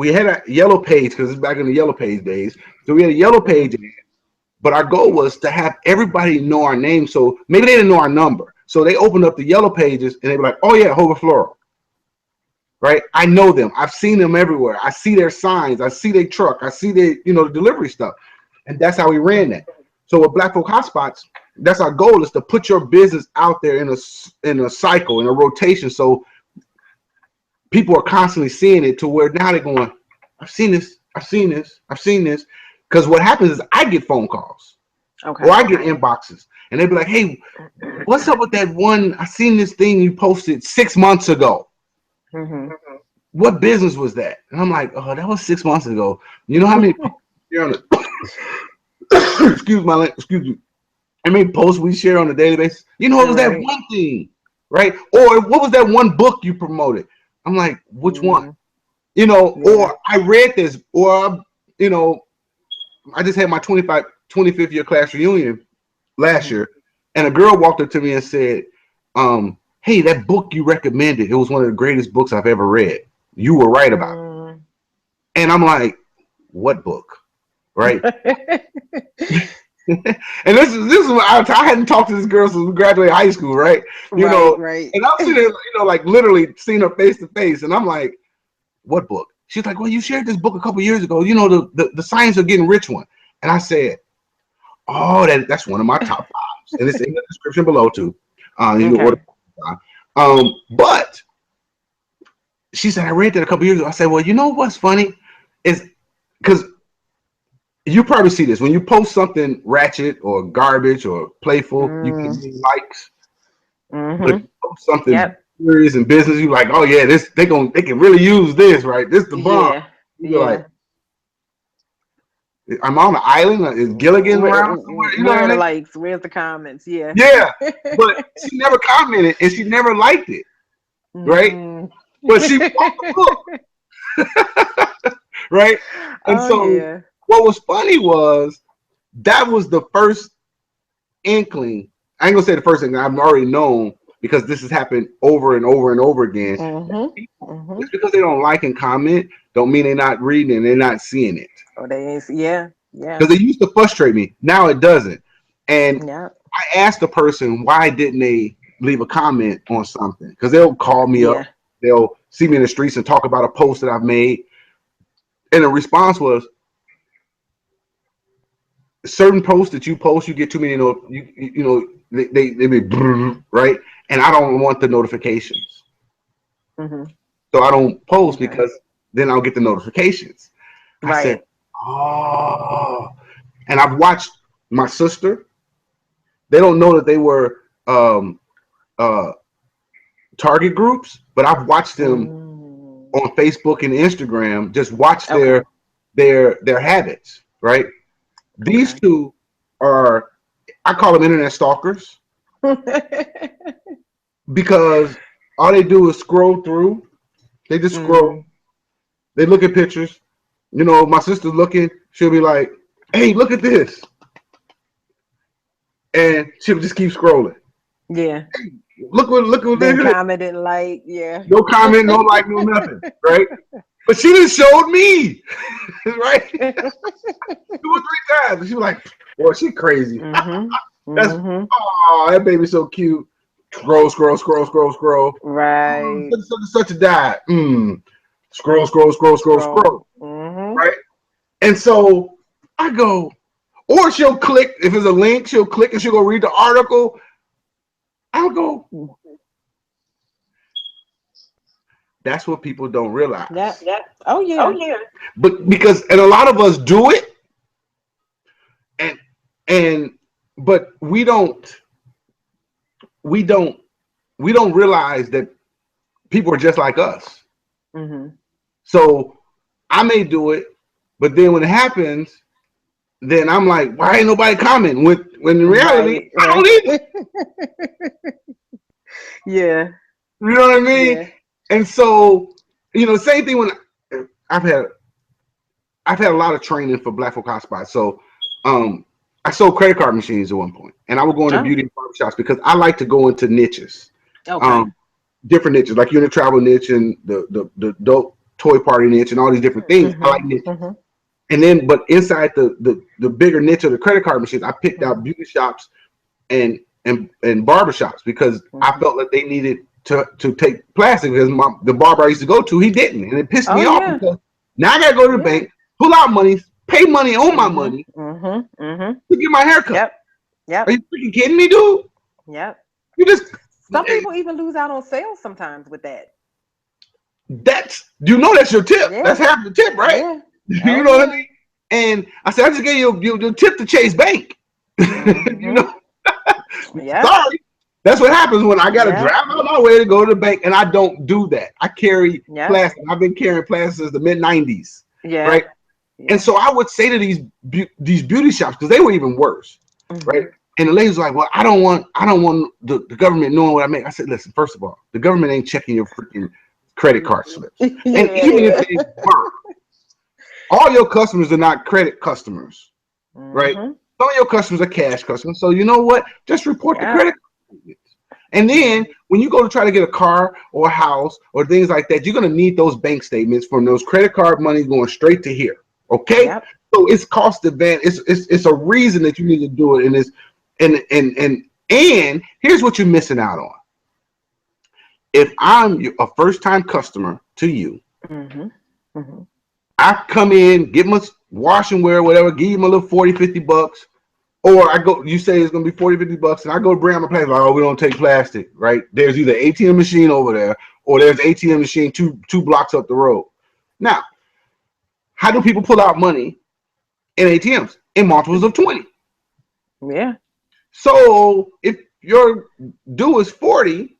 had a yellow page because it's back in the yellow page days. So we had a yellow page, But our goal was to have everybody know our name. So maybe they didn't know our number. So they opened up the yellow pages and they were like, oh yeah, Hover Floral. Right? I know them. I've seen them everywhere. I see their signs. I see their truck. I see their, the delivery stuff. And that's how we ran that. So with Black Folk Hotspots, that's our goal, is to put your business out there in a cycle, in a rotation. So people are constantly seeing it to where now they're going, I've seen this, I've seen this, I've seen this. Because what happens is I get phone calls, or I get inboxes, and they be like, hey, what's up with that one? I seen this thing you posted 6 months ago. Mm-hmm. What business was that? And I'm like, oh, that was 6 months ago. You know how many excuse me. How many posts we share on a daily basis? You know, it was that one thing, right? Or what was that one book you promoted? I'm like, which one? Or I read this, or I just had my 25th year class reunion last year, and a girl walked up to me and said, hey, that book you recommended, it was one of the greatest books I've ever read. You were right about it. And I'm like, what book? Right? And this is what I hadn't talked to this girl since we graduated high school, right? Right. And I'm sitting there, like literally seeing her face to face, and I'm like, what book? She's like, well, you shared this book a couple years ago, the Science of Getting Rich one. And I said, oh, that's one of my top fives, and it's in the description below too. You can order. But she said, I read that a couple years ago. I said, well, you know what's funny is because you probably see this when you post something ratchet or garbage or playful, you get many likes. But if you post something serious in business, you like, oh yeah, they can really use this, right? This the bomb. You're like, I'm on an island. Is Gilligan around somewhere? Where are the likes? Where's the comments? Yeah. Yeah, but she never commented and she never liked it, right? But she bought the book, right? And what was funny was that was the first inkling. I ain't gonna say the first thing. I've already known, because this has happened over and over and over again. Just because they don't like and comment, don't mean they're not reading and they're not seeing it. Oh, they ain't. Yeah. Because it used to frustrate me. Now it doesn't. And I asked the person, why didn't they leave a comment on something? Because they'll call me up. They'll see me in the streets and talk about a post that I've made. And the response was, certain posts that you post, you get too many, they be right, and I don't want the notifications, so I don't post because then I'll get the notifications. I said, oh, and I've watched my sister. They don't know that they were target groups, but I've watched them on Facebook and Instagram. Just watch their habits, right? These two are, I call them internet stalkers, because all they do is scroll through. They just scroll. They look at pictures. My sister's looking. She'll be like, hey, look at this. And she'll just keep scrolling. Yeah. Hey, look what they commented, like, no comment, no like, no nothing, right? But she just showed me, right? 2 or 3 times. And she was like, boy, she crazy. Oh, that baby's so cute. Scroll. Right. Such a diet. Scroll. Right? And so I go, or she'll click, if it's a link, she'll click and she'll go read the article. I'll go, that's what people don't realize. Oh yeah. But because, and a lot of us do it, but we don't realize that people are just like us. So I may do it, but then when it happens, then I'm like, why ain't nobody commenting? When in reality, I don't either. Yeah. You know what I mean? Yeah. And so, same thing when I've had a lot of training for Black Folk Hotspots. So I sold credit card machines at one point, and I would go into beauty and barbershops because I like to go into niches. Different niches, like you're in the travel niche and the adult toy party niche and all these different things. I like niches. And then, but inside the bigger niche of the credit card machines, I picked out beauty shops and barber shops because I felt that they needed to take plastic because the barber I used to go to, he didn't, and it pissed Oh me off yeah. because now I gotta go to the bank, pull out money, pay money on my money to get my hair cut. Yep. Yep. Are you freaking kidding me, dude? Yep. You just Some people even lose out on sales sometimes with that. that's that's your tip. Yeah. That's half the tip, right? Yeah. You know what I mean? And I said, I just gave you your tip to Chase Bank. You know, Yeah. sorry. That's what happens when I got to drive out my way to go to the bank, and I don't do that. I carry plastic. I've been carrying plastic since the mid '90s, right? Yeah. And so I would say to these beauty shops because they were even worse, right? And the lady's like, "Well, I don't want the government knowing what I make." I said, "Listen, first of all, the government ain't checking your freaking credit card slips, and even if they were, all your customers are not credit customers, right? Some of your customers are cash customers. So you know what? Just report the credit card. And then when you go to try to get a car or a house or things like that, you're going to need those bank statements from those credit card money going straight to here. Okay? Yep. So it's cost advantage. It's a reason that you need to do it. And it's and here's what you're missing out on. If I'm a first-time customer to you, I come in, get my wash and wear, whatever, give you my little 40, 50 bucks. Or I go, you say it's going to be 40, 50 bucks, and I go bring out my plastic. Like, oh, we don't take plastic, right? There's either ATM machine over there, or there's ATM machine two blocks up the road. Now, how do people pull out money in ATMs? In multiples of 20. Yeah. So if your due is 40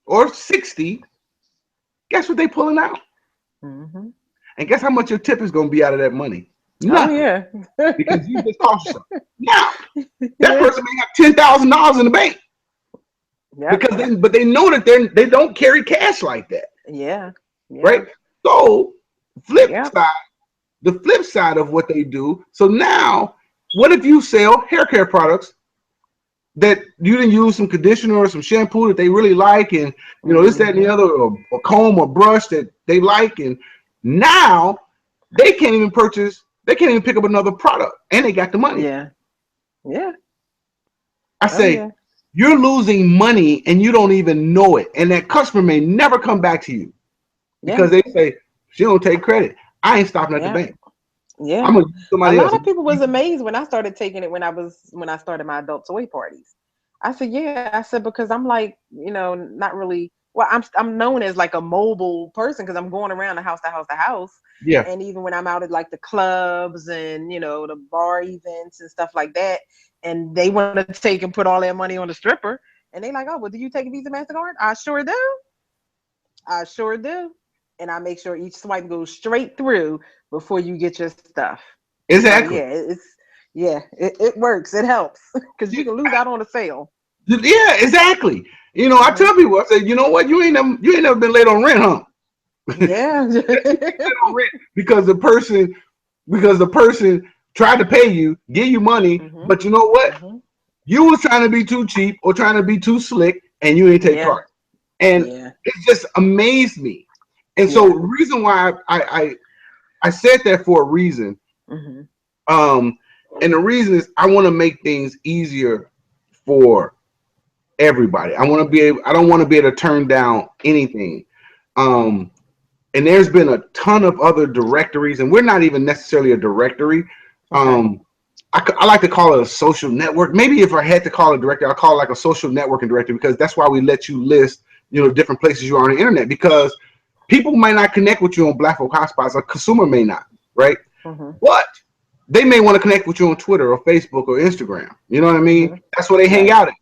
or 60, guess what they pulling out? And guess how much your tip is going to be out of that money? Nothing. Oh, yeah. Because you just cost yourself. Now, that person may have $10,000 in the bank. Yeah. Because they know that they don't carry cash like that. Yeah. Right? So the flip side of what they do. So now, what if you sell hair care products that you didn't use some conditioner or some shampoo that they really like, and this, that, and the other, or comb or brush that they like, and now they can't even pick up another product, and they got the money. Yeah. Yeah. I say, you're losing money and you don't even know it. And that customer may never come back to you because they say, she don't take credit. I ain't stopping at the bank. Yeah. I'm gonna use somebody else. A lot of people was amazed when I started taking it when I started my adult toy parties. I said, I said, because I'm like, not really, well, I'm known as like a mobile person because I'm going around the house to house to house. Yeah. And even when I'm out at like the clubs and, the bar events and stuff like that, and they want to take and put all their money on the stripper, and they like, oh, well, do you take a Visa, MasterCard? I sure do. And I make sure each swipe goes straight through before you get your stuff. Exactly. So, it works. It helps because you can lose out on a sale. Yeah, exactly. I tell people, I say, you know what? You ain't never been late on rent, huh? Yeah. because the person tried to pay you, give you money, but you know what? You was trying to be too cheap or trying to be too slick, and you ain't take part. And it just amazed me. And so the reason why I said that for a reason. And the reason is I want to make things easier for everybody. I don't want to be able to turn down anything. And there's been a ton of other directories, and we're not even necessarily a directory. I like to call it a social network. Maybe if I had to call it a directory, I'll call it like a social networking directory, because that's why we let you list, different places you are on the internet, because people might not connect with you on Black Folk Hotspots. A consumer may not, right? But they may want to connect with you on Twitter or Facebook or Instagram. You know what I mean? That's where they hang out at.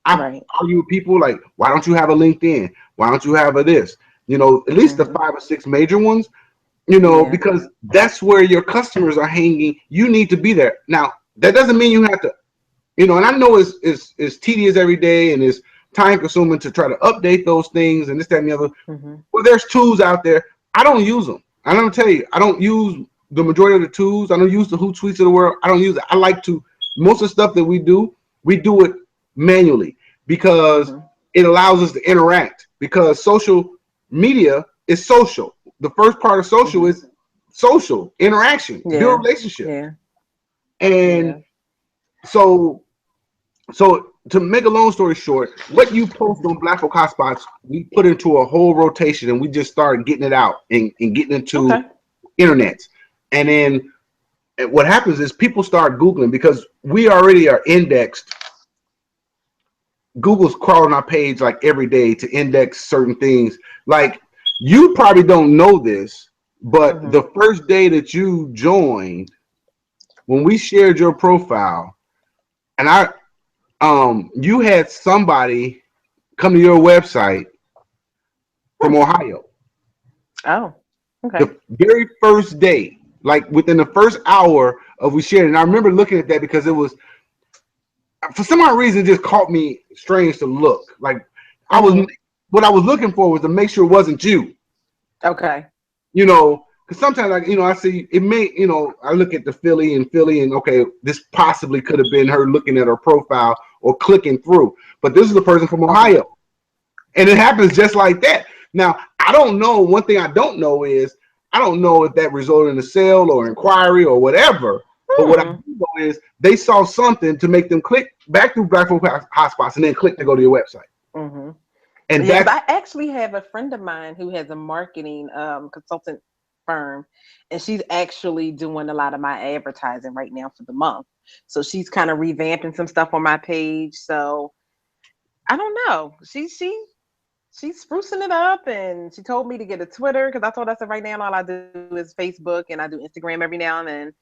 I argue with people like, why don't you have a LinkedIn? Why don't you have a this? At least the 5 or 6 major ones, because that's where your customers are hanging. You need to be there. Now, that doesn't mean you have to, and I know it's tedious every day and it's time consuming to try to update those things and this, that, and the other. Well, there's tools out there. I don't use them. I'm going to tell you, I don't use the majority of the tools. I don't use the Hootsuites of the world. I don't use it. I like to, most of the stuff that we do it manually because it allows us to interact, because social media is social. The first part of social is social interaction, build Yeah. relationships. Yeah. Yeah. And so to make a long story short, what you post on Black Folk Hotspots, we put into a whole rotation, and we just started getting it out and getting into Okay. internets. And then what happens is people start Googling because we already are indexed. Google's crawling our page like every day to index certain things. Like, you probably don't know this, but Mm-hmm. the first day that you joined, when we shared your profile, and you had somebody come to your website from Ohio. Oh. Okay. The very first day, like within the first hour of we shared, and I remember looking at that because it was, for some odd reason, it just caught me strange to look. Like, I was, Mm-hmm. what I was looking for was to make sure it wasn't you. Okay. Because sometimes, like, I see it may, I look at the Philly, and okay, this possibly could have been her looking at her profile or clicking through, but this is a person from Okay. Ohio, and it happens just like that. Now, I don't know. One thing I don't know is I don't know if that resulted in a sale or inquiry or whatever. But what I do Hmm. know is they saw something to make them click back through Black Folk Hotspots and then click to go to your website, Mm-hmm. and Yeah, because that's I actually have a friend of mine who has a marketing consultant firm, and she's actually doing a lot of my advertising right now for the month. So she's kind of revamping some stuff on my page. So I don't know. She's sprucing it up, and she told me to get a Twitter because I told her, I said, right now all I do is Facebook and I do Instagram every now and then.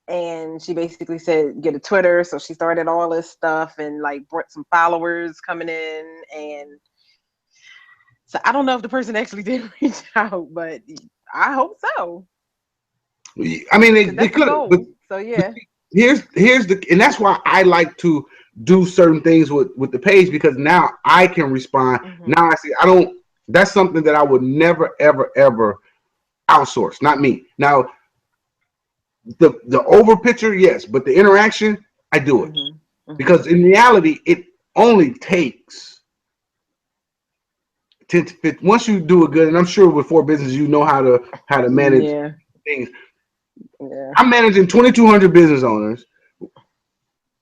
And she basically said get a Twitter. So she started all this stuff and like brought some followers coming in. And so I don't know if the person actually did reach out, but I hope so I mean, because they that's the could, but goal. So yeah. here's the, and that's why I like to do certain things with the page, because now I can respond. Hmm. Now I see, I don't. That's something that I would never ever ever outsource. Not me. Now the over picture, yes, but the interaction, I do it, Hmm. Hmm. because in reality, it only takes 10 to 15. Once you do it good, and I'm sure with four business, you know how to manage Yeah. things. Yeah. I'm managing 2,200 business owners,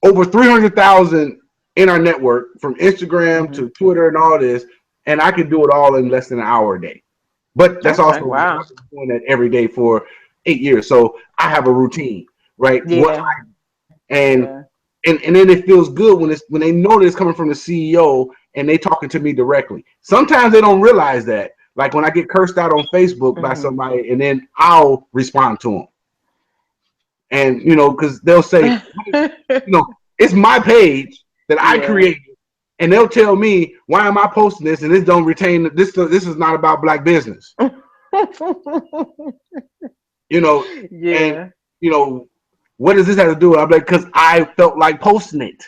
over 300,000 in our network, from Instagram Hmm. to Twitter and all this, and I can do it all in less than an hour a day. But that's Okay. also because Wow. I've been doing that every day for 8 years, so I have a routine, right? Yeah. And Yeah. and then it feels good when they know that it's coming from the CEO and they talking to me directly. Sometimes they don't realize that, like when I get cursed out on Facebook by Hmm. somebody, and then I'll respond to them, and because they'll say, it's my page that I Yeah. created, and they'll tell me, why am I posting this, and this don't retain this. This is not about black business, you know, and Yeah. you know, what does this have to do with? I'm like, because I felt like posting it.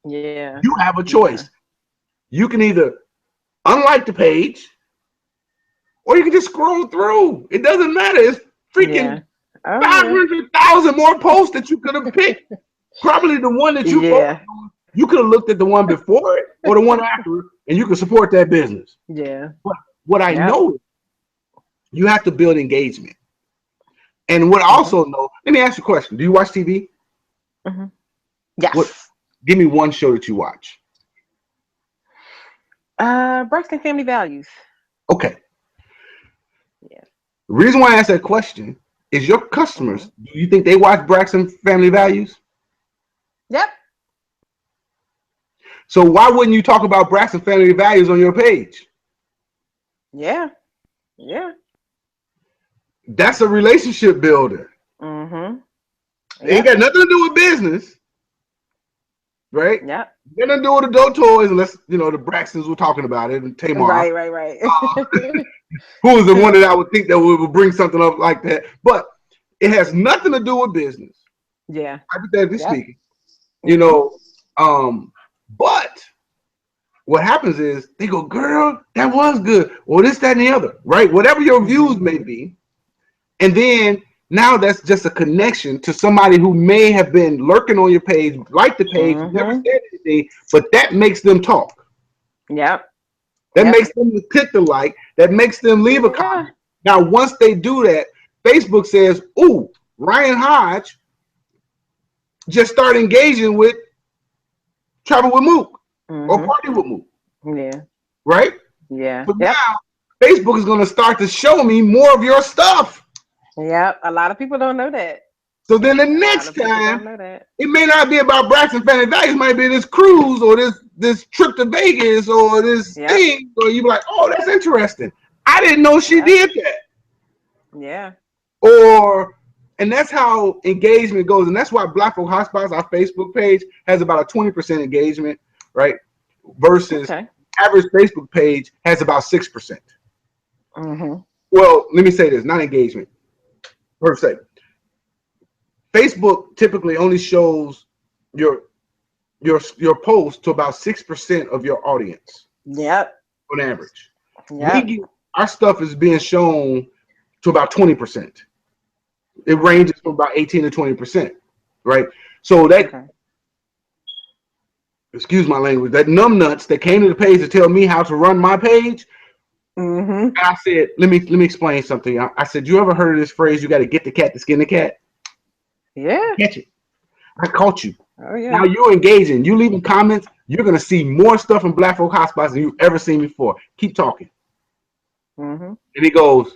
Yeah. You have a Yeah. choice. You can either unlike the page, or you can just scroll through. It doesn't matter. It's freaking Yeah. Oh yeah. 500,000 more posts that you could have picked. Probably the one that you focused Yeah. on, you could have looked at the one before it or the one after it, and you could support that business. Yeah. But what I Yep. know is you have to build engagement. And what I Hmm. also know, let me ask you a question. Do you watch TV? Hmm. What? Yes. Give me one show that you watch. Braxton Family Values. Okay. Yeah. The reason why I ask that question is your Hmm. customers, do you think they watch Braxton Family Values? Yep. So why wouldn't you talk about Braxton Family Values on your page? Yeah. Yeah. That's a relationship builder. Hmm. It ain't Yep. got nothing to do with business, right? Yep. Nothing to do with adult toys, unless the Braxtons were talking about it, and Tamar, Right. Right. Right. who was the one that I would think that would bring something up like that. But it has nothing to do with business, Yeah. hypothetically Yep. speaking. You Hmm. know, but what happens is they go, girl, that was good, or this, that, and the other, right? Whatever your Hmm. views may be, and then now that's just a connection to somebody who may have been lurking on your page, like the page, never Hmm. said anything, but that makes them talk. Yep. That Yep. makes them click the like. That makes them leave a Yeah. comment. Now, once they do that, Facebook says, "Ooh, Ryan Hodge just started engaging with Travel with Mook or Mm-hmm. Party with Mook," Yeah. right? Yeah. So Yep. now Facebook is going to start to show me more of your stuff. Yep. A lot of people don't know that. So then the A lot next of people time, don't know that. it may not be about Braxton Family Values. It might be this cruise or this trip to Vegas or this Yep. thing. Or you be like, "Oh, that's interesting. I didn't know she Yep. did that." Yeah. Or and that's how engagement goes. And that's why Black Folk Hotspots, our Facebook page, has about a 20% engagement, right? Versus Okay. average Facebook page has about 6%. Mm-hmm. Well, let me say this, not engagement per se. Facebook typically only shows your your post to about 6% of your audience Yep. on average. We Yep. get our stuff is being shown to about 20%. It Okay. ranges from about 18 to 20%, right? So that, Okay. excuse my language, that numbnuts that came to the page to tell me how to run my page. Mm-hmm. And I said, let me explain something. I said, you ever heard of this phrase? You got to get the cat to skin the cat. Yeah. Catch it. I caught you. Oh yeah. Now you're engaging. You leaving comments. You're gonna see more stuff in Black Folk Hotspots than you've ever seen before. Keep talking. Mm-hmm. And he goes,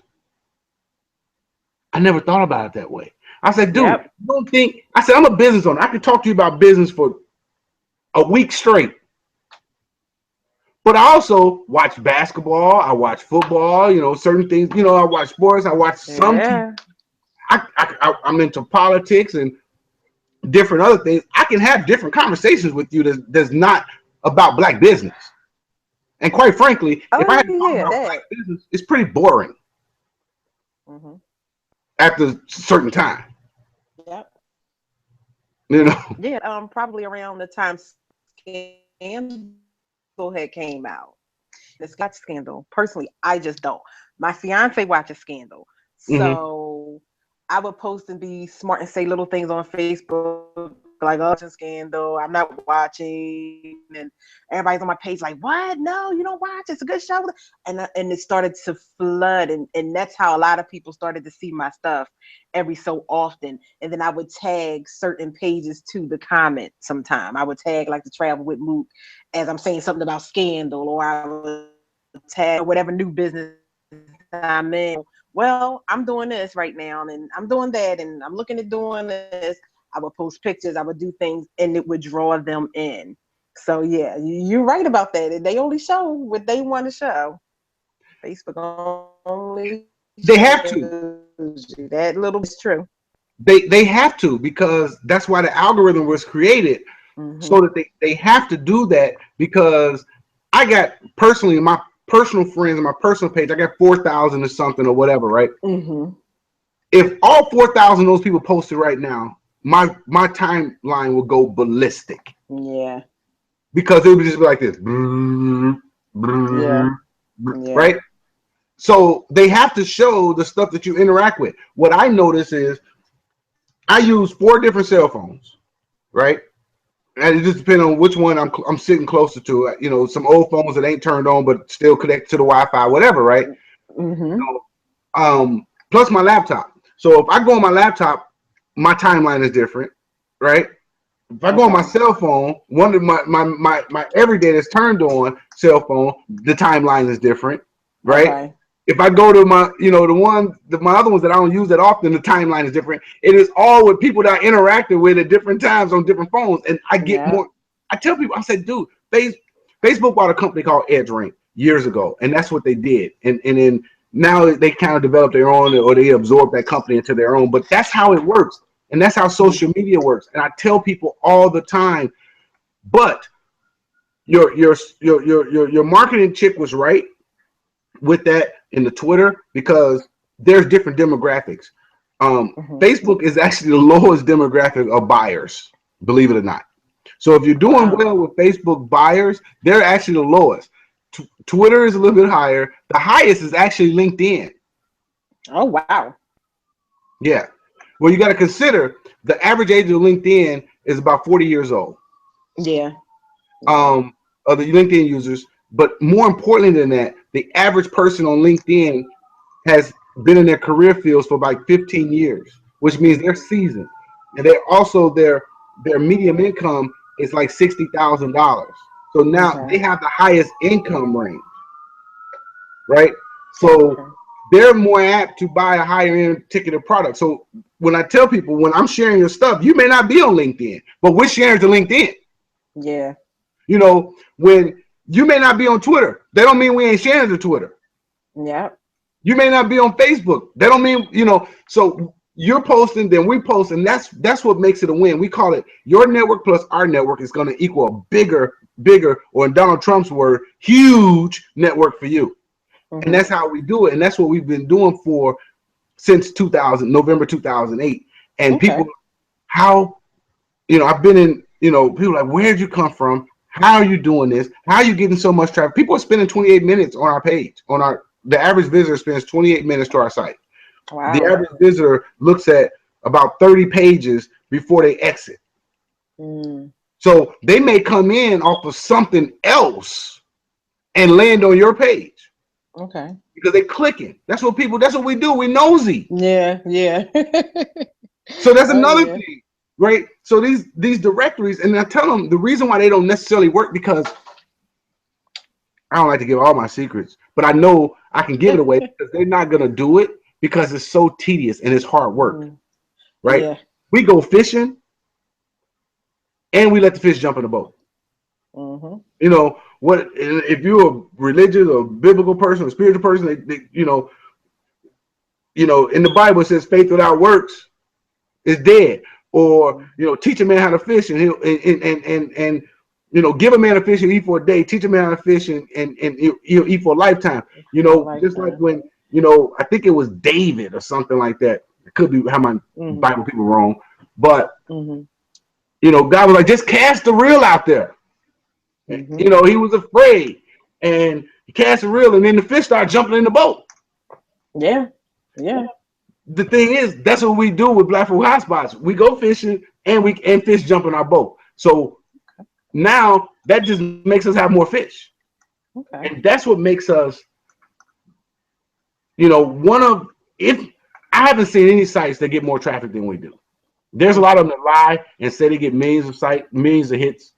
I never thought about it that way. I said, dude, Yep. you don't think? I said, I'm a business owner. I could talk to you about business for a week straight. But I also watch basketball. I watch football. Certain things. I watch sports. I watch some TV. Yeah. I'm into politics and different other things. I can have different conversations with you that's not about black business. And quite frankly, if I Oh had to talk yeah. about black That. business, it's pretty boring Mm-hmm. after a certain time. Yep. You know. Yeah. Probably around the time Scandal had came out. The Scott Scandal. Personally, I just don't. My fiance watches Scandal, Mm-hmm. so I would post and be smart and say little things on Facebook like, "Oh, Scandal. I'm not watching," and everybody's on my page like, "What? No, you don't watch. It's a good show." And it started to flood, and that's how a lot of people started to see my stuff every so often. And then I would tag certain pages to the comment. Sometime I would tag like the Travel with Mook as I'm saying something about Scandal, or I would tag whatever new business I'm in. Well, I'm doing this right now, and I'm doing that, and I'm looking at doing this. I would post pictures, I would do things, and it would draw them in. So yeah, you're right about that. And they only show what they want to show. Facebook only They have shows to. you that little. It's true. They have to because that's why the algorithm was created so Mm-hmm. that they have to do that because I got personally my personal friends and my personal page, I got 4,000 or something or whatever, right? Mm-hmm. If all 4,000 of those people posted right now, my timeline would go ballistic Yeah. because it would just be like this, Yeah. Yeah. right? So they have to show the stuff that you interact with. What I notice is I use 4 different cell phones, right? And it just depends on which one I'm sitting closer to. Some old phones that ain't turned on but still connect to the Wi-Fi, whatever, right? Mm-hmm. Plus my laptop. So if I go on my laptop, my timeline is different, right? If I go on my Okay. cell phone, one of my everyday that's turned on cell phone, the timeline is different, right? Okay. If I go to my other ones that I don't use that often, the timeline is different. It is all with people that I interacted with at different times on different phones, and I get Yeah. more. I tell people, I said, dude, Facebook bought a company called EdgeRank years ago, and that's what they did, and then now they kind of developed their own, or they absorbed that company into their own. But that's how it works, and that's how social media works. And I tell people all the time, but your marketing chick was right with that in the Twitter because there's different demographics. Mm-hmm. Facebook is actually the lowest demographic of buyers, believe it or not. So if you're doing Wow. well with Facebook buyers, they're actually the lowest. Twitter is a little bit higher. The highest is actually LinkedIn. Oh wow. Yeah. Well, you got to consider the average age of LinkedIn is about 40 years old. Yeah. Yeah. Of the LinkedIn users. But more importantly than that, the average person on LinkedIn has been in their career fields for like 15 years, which means they're seasoned, and they're also their medium income is like $60,000. So now they Okay. have the highest income range, right? So Okay. they're more apt to buy a higher end ticketed product. So when I tell people, when I'm sharing your stuff, you may not be on LinkedIn, but we're sharing to LinkedIn. Yeah. You know, when you may not be on Twitter, that don't mean we ain't sharing to Twitter. Yep. You may not be on Facebook. That don't mean, so you're posting, then we post, and that's what makes it a win. We call it your network plus our network is going to equal a bigger, or in Donald Trump's word, huge network for you. And Mm-hmm. that's how we do it. And that's what we've been doing for since November 2008. And people, Okay. how, I've been in, people like, where'd you come from? How are you doing this? How are you getting so much traffic? People are spending 28 minutes on our page. The average visitor spends 28 minutes to our site. The Wow. average visitor looks at about 30 pages before they exit. Mm. So they may come in off of something else and land on your page Okay. because they're clicking. That's what we do. We nosy. Yeah. Yeah. So that's Oh another yeah. thing, right? So these directories, and I tell them the reason why they don't necessarily work, because I don't like to give all my secrets, but I know I can give it away because they're not gonna do it because it's so tedious and it's hard work, Mm. right? Yeah. We go fishing and we let the fish jump in the boat. Mm-hmm. What if you're a religious or biblical person or spiritual person? In the Bible it says faith without works is dead. Or teach a man how to fish, and he'll and give a man a fish and eat for a day. Teach a man how to fish, and he'll eat for a lifetime. For a Just like lifetime. when I think it was David or something like that. It could be how my Mm-hmm. Bible people wrong, but Mm-hmm. God was like, just cast the reel out there. Mm-hmm. He was afraid, and he cast the reel, and then the fish started jumping in the boat. Yeah. Yeah. The thing is, that's what we do with Black Folk Hotspots. We go fishing, and fish jump in our boat. So now that just makes us have more fish, Okay. and that's what makes us, one of if I haven't seen any sites that get more traffic than we do. There's a lot of them that lie and say they get millions of hits,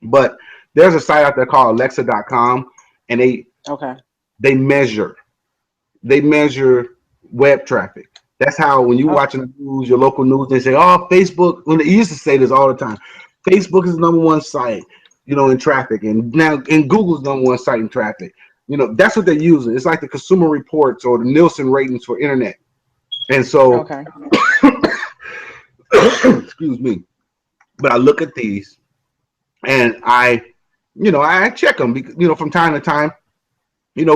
but there's a site out there called Alexa.com, and Okay. they measure they measure web traffic. That's how when you Oh. watching the news, your local news, they say, "Oh, Facebook." When they used to say this all the time, Facebook is the number one site, in traffic, and now and Google's the number one site in traffic. That's what they're using. It's like the Consumer Reports or the Nielsen ratings for internet. And so, Okay. excuse me, but I look at these and I check them because from time to time.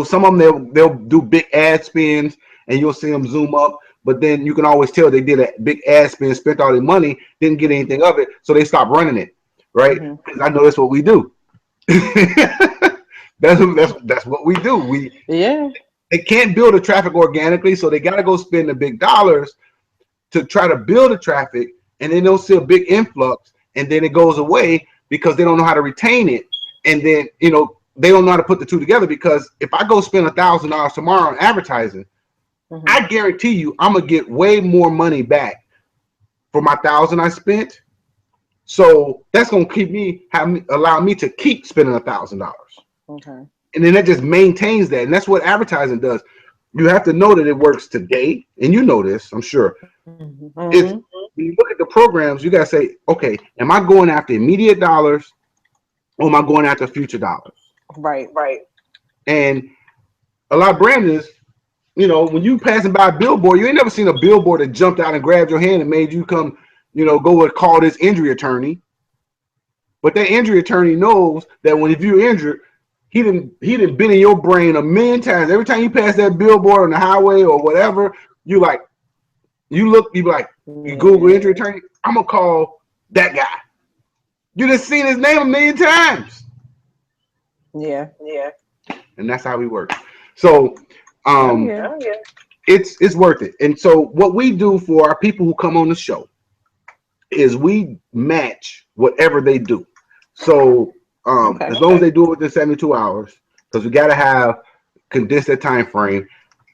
Some of them they'll do big ad spins and you'll see them zoom up, but then you can always tell they did a big ad spin, spent all their money, didn't get anything of it, so they stopped running it, right? Mm-hmm. Because I know that's what we do. That's what we do. Yeah. They can't build the traffic organically, so they got to go spend the big dollars to try to build the traffic, and then they'll see a big influx, and then it goes away because they don't know how to retain it, and then they don't know how to put the two together. Because if I go spend $1,000 tomorrow on advertising, Mm-hmm. I guarantee you I'm gonna get way more money back for my thousand I spent. So that's gonna allow me to keep spending $1,000, Okay. and then that just maintains that, and that's what advertising does. You have to know that it works today, and you know this, I'm sure. Mm-hmm. It's when you look at the programs, you gotta say, okay, am I going after immediate dollars or am I going after future dollars? Right. And a lot of brands, when you passing by a billboard, you ain't never seen a billboard that jumped out and grabbed your hand and made you come, go and call this injury attorney. But that injury attorney knows that if you're injured, he didn't been in your brain a million times. Every time you pass that billboard on the highway or whatever, you be like, you Google Yeah. injury attorney, I'm gonna call that guy. You just seen his name a million times. Yeah. And that's how we work. So Oh um yeah. it's worth it. And so what we do for our people who come on the show is we match whatever they do. So Okay. as long as they do it within 72 hours, because we got to have condensed that time frame.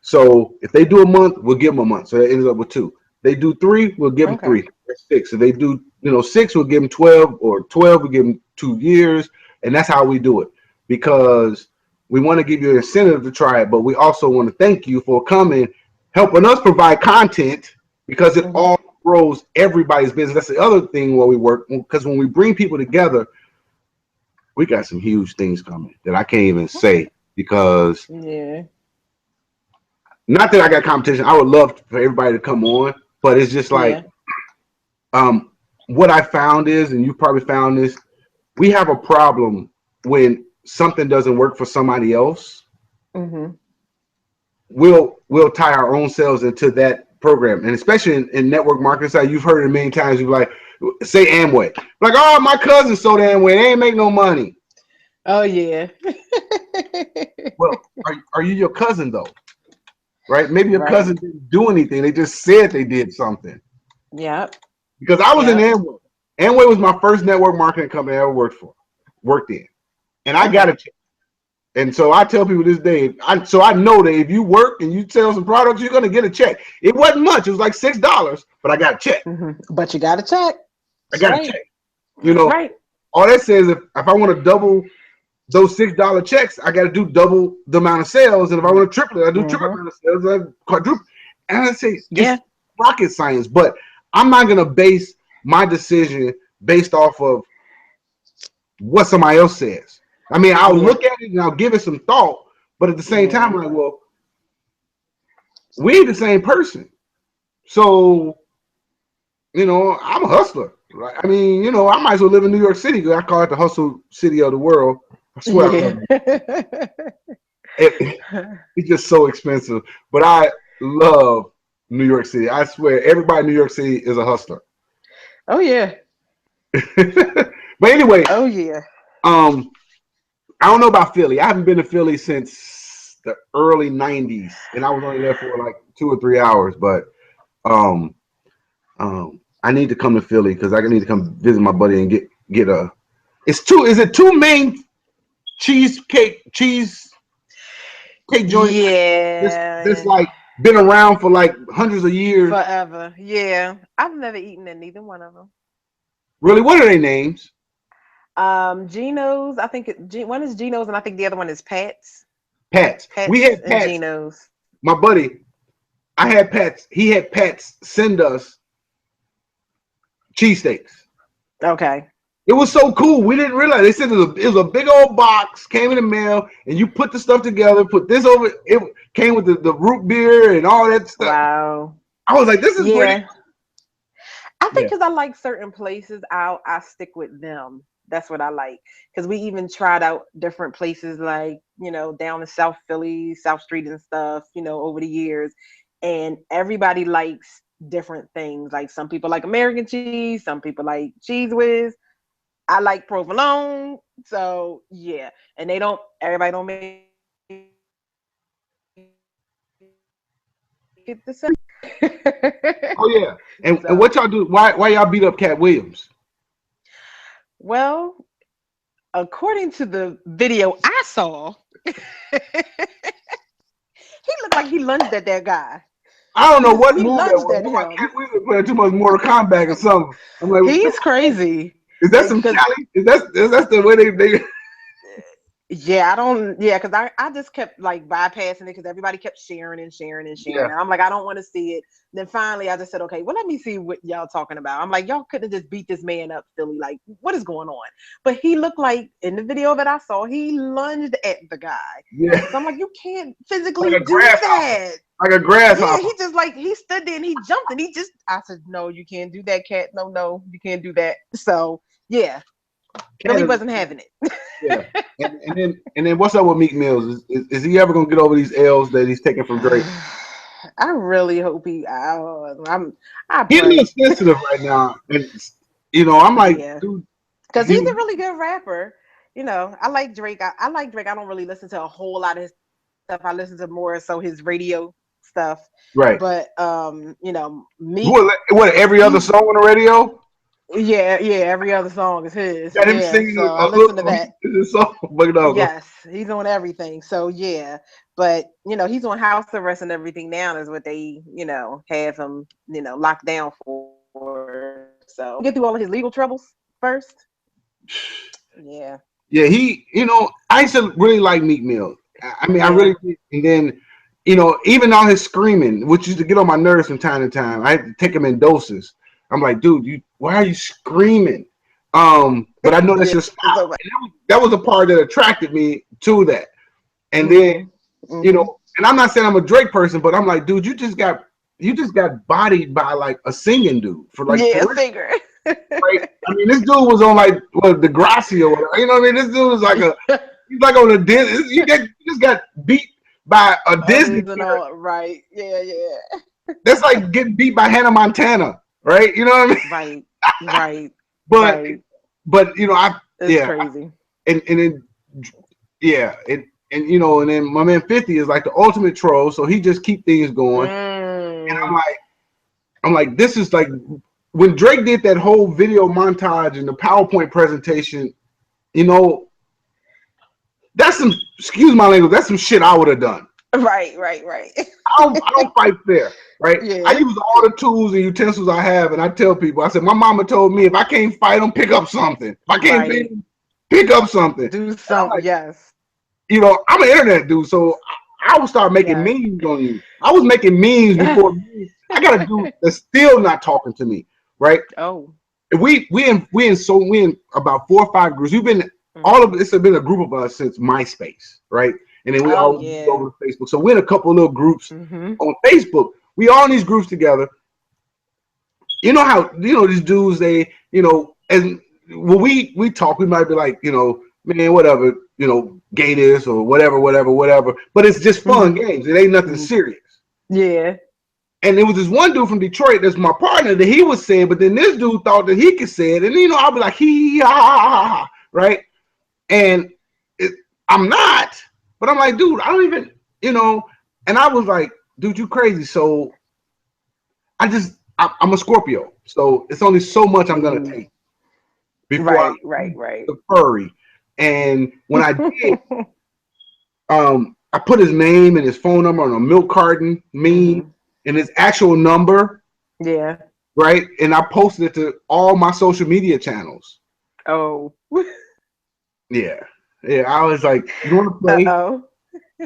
So if they do a month, we'll give them a month. So that ends up with 2. They do 3, we'll give them Okay. 3. That's 6. If they do 6, we'll give them 12, or 12, we'll give them 2 years, and that's how we do it, because we want to give you an incentive to try it, but we also want to thank you for coming, helping us provide content, because it Hmm. all grows everybody's business. That's the other thing where we work, because when we bring people together, we got some huge things coming that I can't even say, because Yeah. not that I got competition. I would love for everybody to come on, but it's just like, Yeah. um, what I found is, and you probably found this, we have a problem when something doesn't work for somebody else. Hmm. We'll tie our own selves into that program, and especially in network marketing side, you've heard it a million times. You're like, say Amway, like, oh, my cousin sold Amway, they ain't make no money. Oh yeah. Well, are you your cousin though? Right? Maybe your Right. cousin didn't do anything. They just said they did something. Yep. Because I was in Yep. Amway. Amway was my first network marketing company I ever worked in, and I got a Okay. check. And so I tell people this day, I know that if you work and you sell some products, you're gonna get a check. It wasn't much; it was like $6, but I got a check. But you got to check. I That's got a right. check. You That's know, right. all that says, if I want to double those $6 checks, I got to do double the amount of sales, and if I want to triple it, I do triple the Mm-hmm. amount of sales, I quadruple. And I say Yeah. it's rocket science, but I'm not gonna base my decision based off of what somebody else says. I mean, I'll Yeah. look at it and I'll give it some thought, but at the same time, Yeah. I'm like, well, we ain't the same person. So, I'm a hustler. Right? I mean, I might as well live in New York City, because I call it the hustle city of the world. I swear I Yeah. love it. It's just so expensive. But I love New York City. I swear, everybody in New York City is a hustler. Oh yeah. But anyway, Oh yeah. um, I don't know about Philly. I haven't been to Philly since the early '90s, and I was only there for like 2 or 3 hours. But um, I need to come to Philly, because I need to come visit my buddy and get a. It's two. Is it two main cheesecake joints? This Yeah. like been around for like hundreds of years. Forever. Yeah. I've never eaten at neither one of them. Really, what are their names? Geno's. I think one is Geno's, and I think the other one is Pat's. Pat's. We Pat's had and Pat's. Geno's. My buddy, I had Pat's. He had Pat's send us cheesesteaks. Okay. It was so cool. We didn't realize. They said it was a big old box, came in the mail, and you put the stuff together, put this over. It came with the root beer and all that stuff. Wow. I was like, this is pretty. Yeah. I Yeah. think because I like certain places, I stick with them. That's what I like. Because we even tried out different places, like down in South Philly, South Street and stuff. Over the years, and everybody likes different things. Like some people like American cheese, some people like cheese whiz. I like provolone. So yeah, and they don't. Everybody don't make it the same. Oh yeah. And So what y'all do? Why y'all beat up Cat Williams? well, according to the video I saw, he looked like he lunged at that guy. I don't know what He movie that lunged was. at Looked like him. Cat Williams playing too much Mortal Kombat or something. I'm like, He's crazy. is that some Because Cali? Is that the way they? yeah, I don't. Yeah, because I just kept like bypassing it because everybody kept sharing and sharing and sharing, Yeah. and I'm like, I don't want to see it. Then finally, I just said, okay, well, let me see what y'all talking about. I'm like, y'all couldn't just beat this man up, Philly. Like, what is going on? But he looked like in the video that I saw, he lunged at the guy. Yeah. So I'm like, you can't Like physically a do grasshopper. that. Like a Yeah, grasshopper. he just like he stood there and he jumped and he just. I said, no, you can't do that, cat. No, no, you can't do that. So yeah, Cat Philly is, wasn't having it. yeah. And then what's up with Meek Mills? Is he ever gonna get over these L's that he's taking from Drake? I really hope I He's a little pray. sensitive right now, and I'm like, Yeah, dude, because he's you a really good rapper. I like Drake. I like Drake. I don't really listen to a whole lot of his stuff. I listen to more so his radio stuff. right? But Meek, What every other he song on the radio? Yeah, yeah. Every other song is his. Got him Yeah. singing So I a listen to little that. song, but no, Yes, he's on everything. So yeah, but he's on house arrest and everything now. Is what they have him locked down for. So get through all of his legal troubles first. Yeah. yeah, I used to really like Meek Mill. I mean, I really Yeah. did. And then, even all his screaming, which used to get on my nerves from time to time, I had to take him in doses. I'm like, dude, why are you screaming? But I know that's Yeah. your style. So. And that was a part that attracted me to that. And then, Mhm. Mhm. and I'm not saying I'm a Drake person, but I'm like, dude, you just got bodied by like a singing dude for Yeah. real. Figure. Right? I mean, this dude was on like Degrassi or whatever. You know what I mean? This dude was like he's like on a Disney. You just got beat by a Disney Others and character. all right. Yeah. Yeah. That's like getting beat by Hannah Montana, right? You know what I mean? Right. Right. But Right. but It's yeah, crazy. and then yeah, and then my man 50 is like the ultimate troll, so he just keep things going. And Mm. I'm like, this is like when Drake did that whole video montage and the PowerPoint presentation, you know, that's some, excuse my language, that's some shit I would have done. Right. Right. Right. I don't fight fair, right? I Yeah. use all the tools and utensils I have, and I tell people, I said, my mama told me if I can't fight them, pick up something. If I can't beat Right. them, pick up something. And Do I'm something. like, Yes. I'm an internet dude, so I would start making Yes. memes on you. I was making memes before memes. I got a dude that's still not talking to me, right? Oh. We in about 4 or 5 groups. We've been all of Hmm. this has been a group of us since MySpace, right? And then we Oh all moved yeah. over to Facebook. So we're in a couple of little groups Hmm. on Facebook. We all in these groups together. You know how these dudes and when we talk, we might be like, man, whatever, gay this or whatever, whatever, whatever. But it's just fun Hmm. games. It ain't nothing Hmm. serious. Yeah. And there was this one dude from Detroit that's my partner that he was saying, but then this dude thought that he could say it, and I'll be like hee ha ha ha ha, right? And it, I'm not, but I'm like, dude, I don't even, and I was like, dude, you crazy. So I'm a Scorpio, so it's only so much I'm gonna Mm. take before I Right. Right. Right. the furry. And when I did, I put his name and his phone number on a milk carton, me, Hmm. and his actual number, Yeah. right? And I posted it to all my social media channels. Oh. Yeah. Yeah. I was like, you want to play? Uh-oh.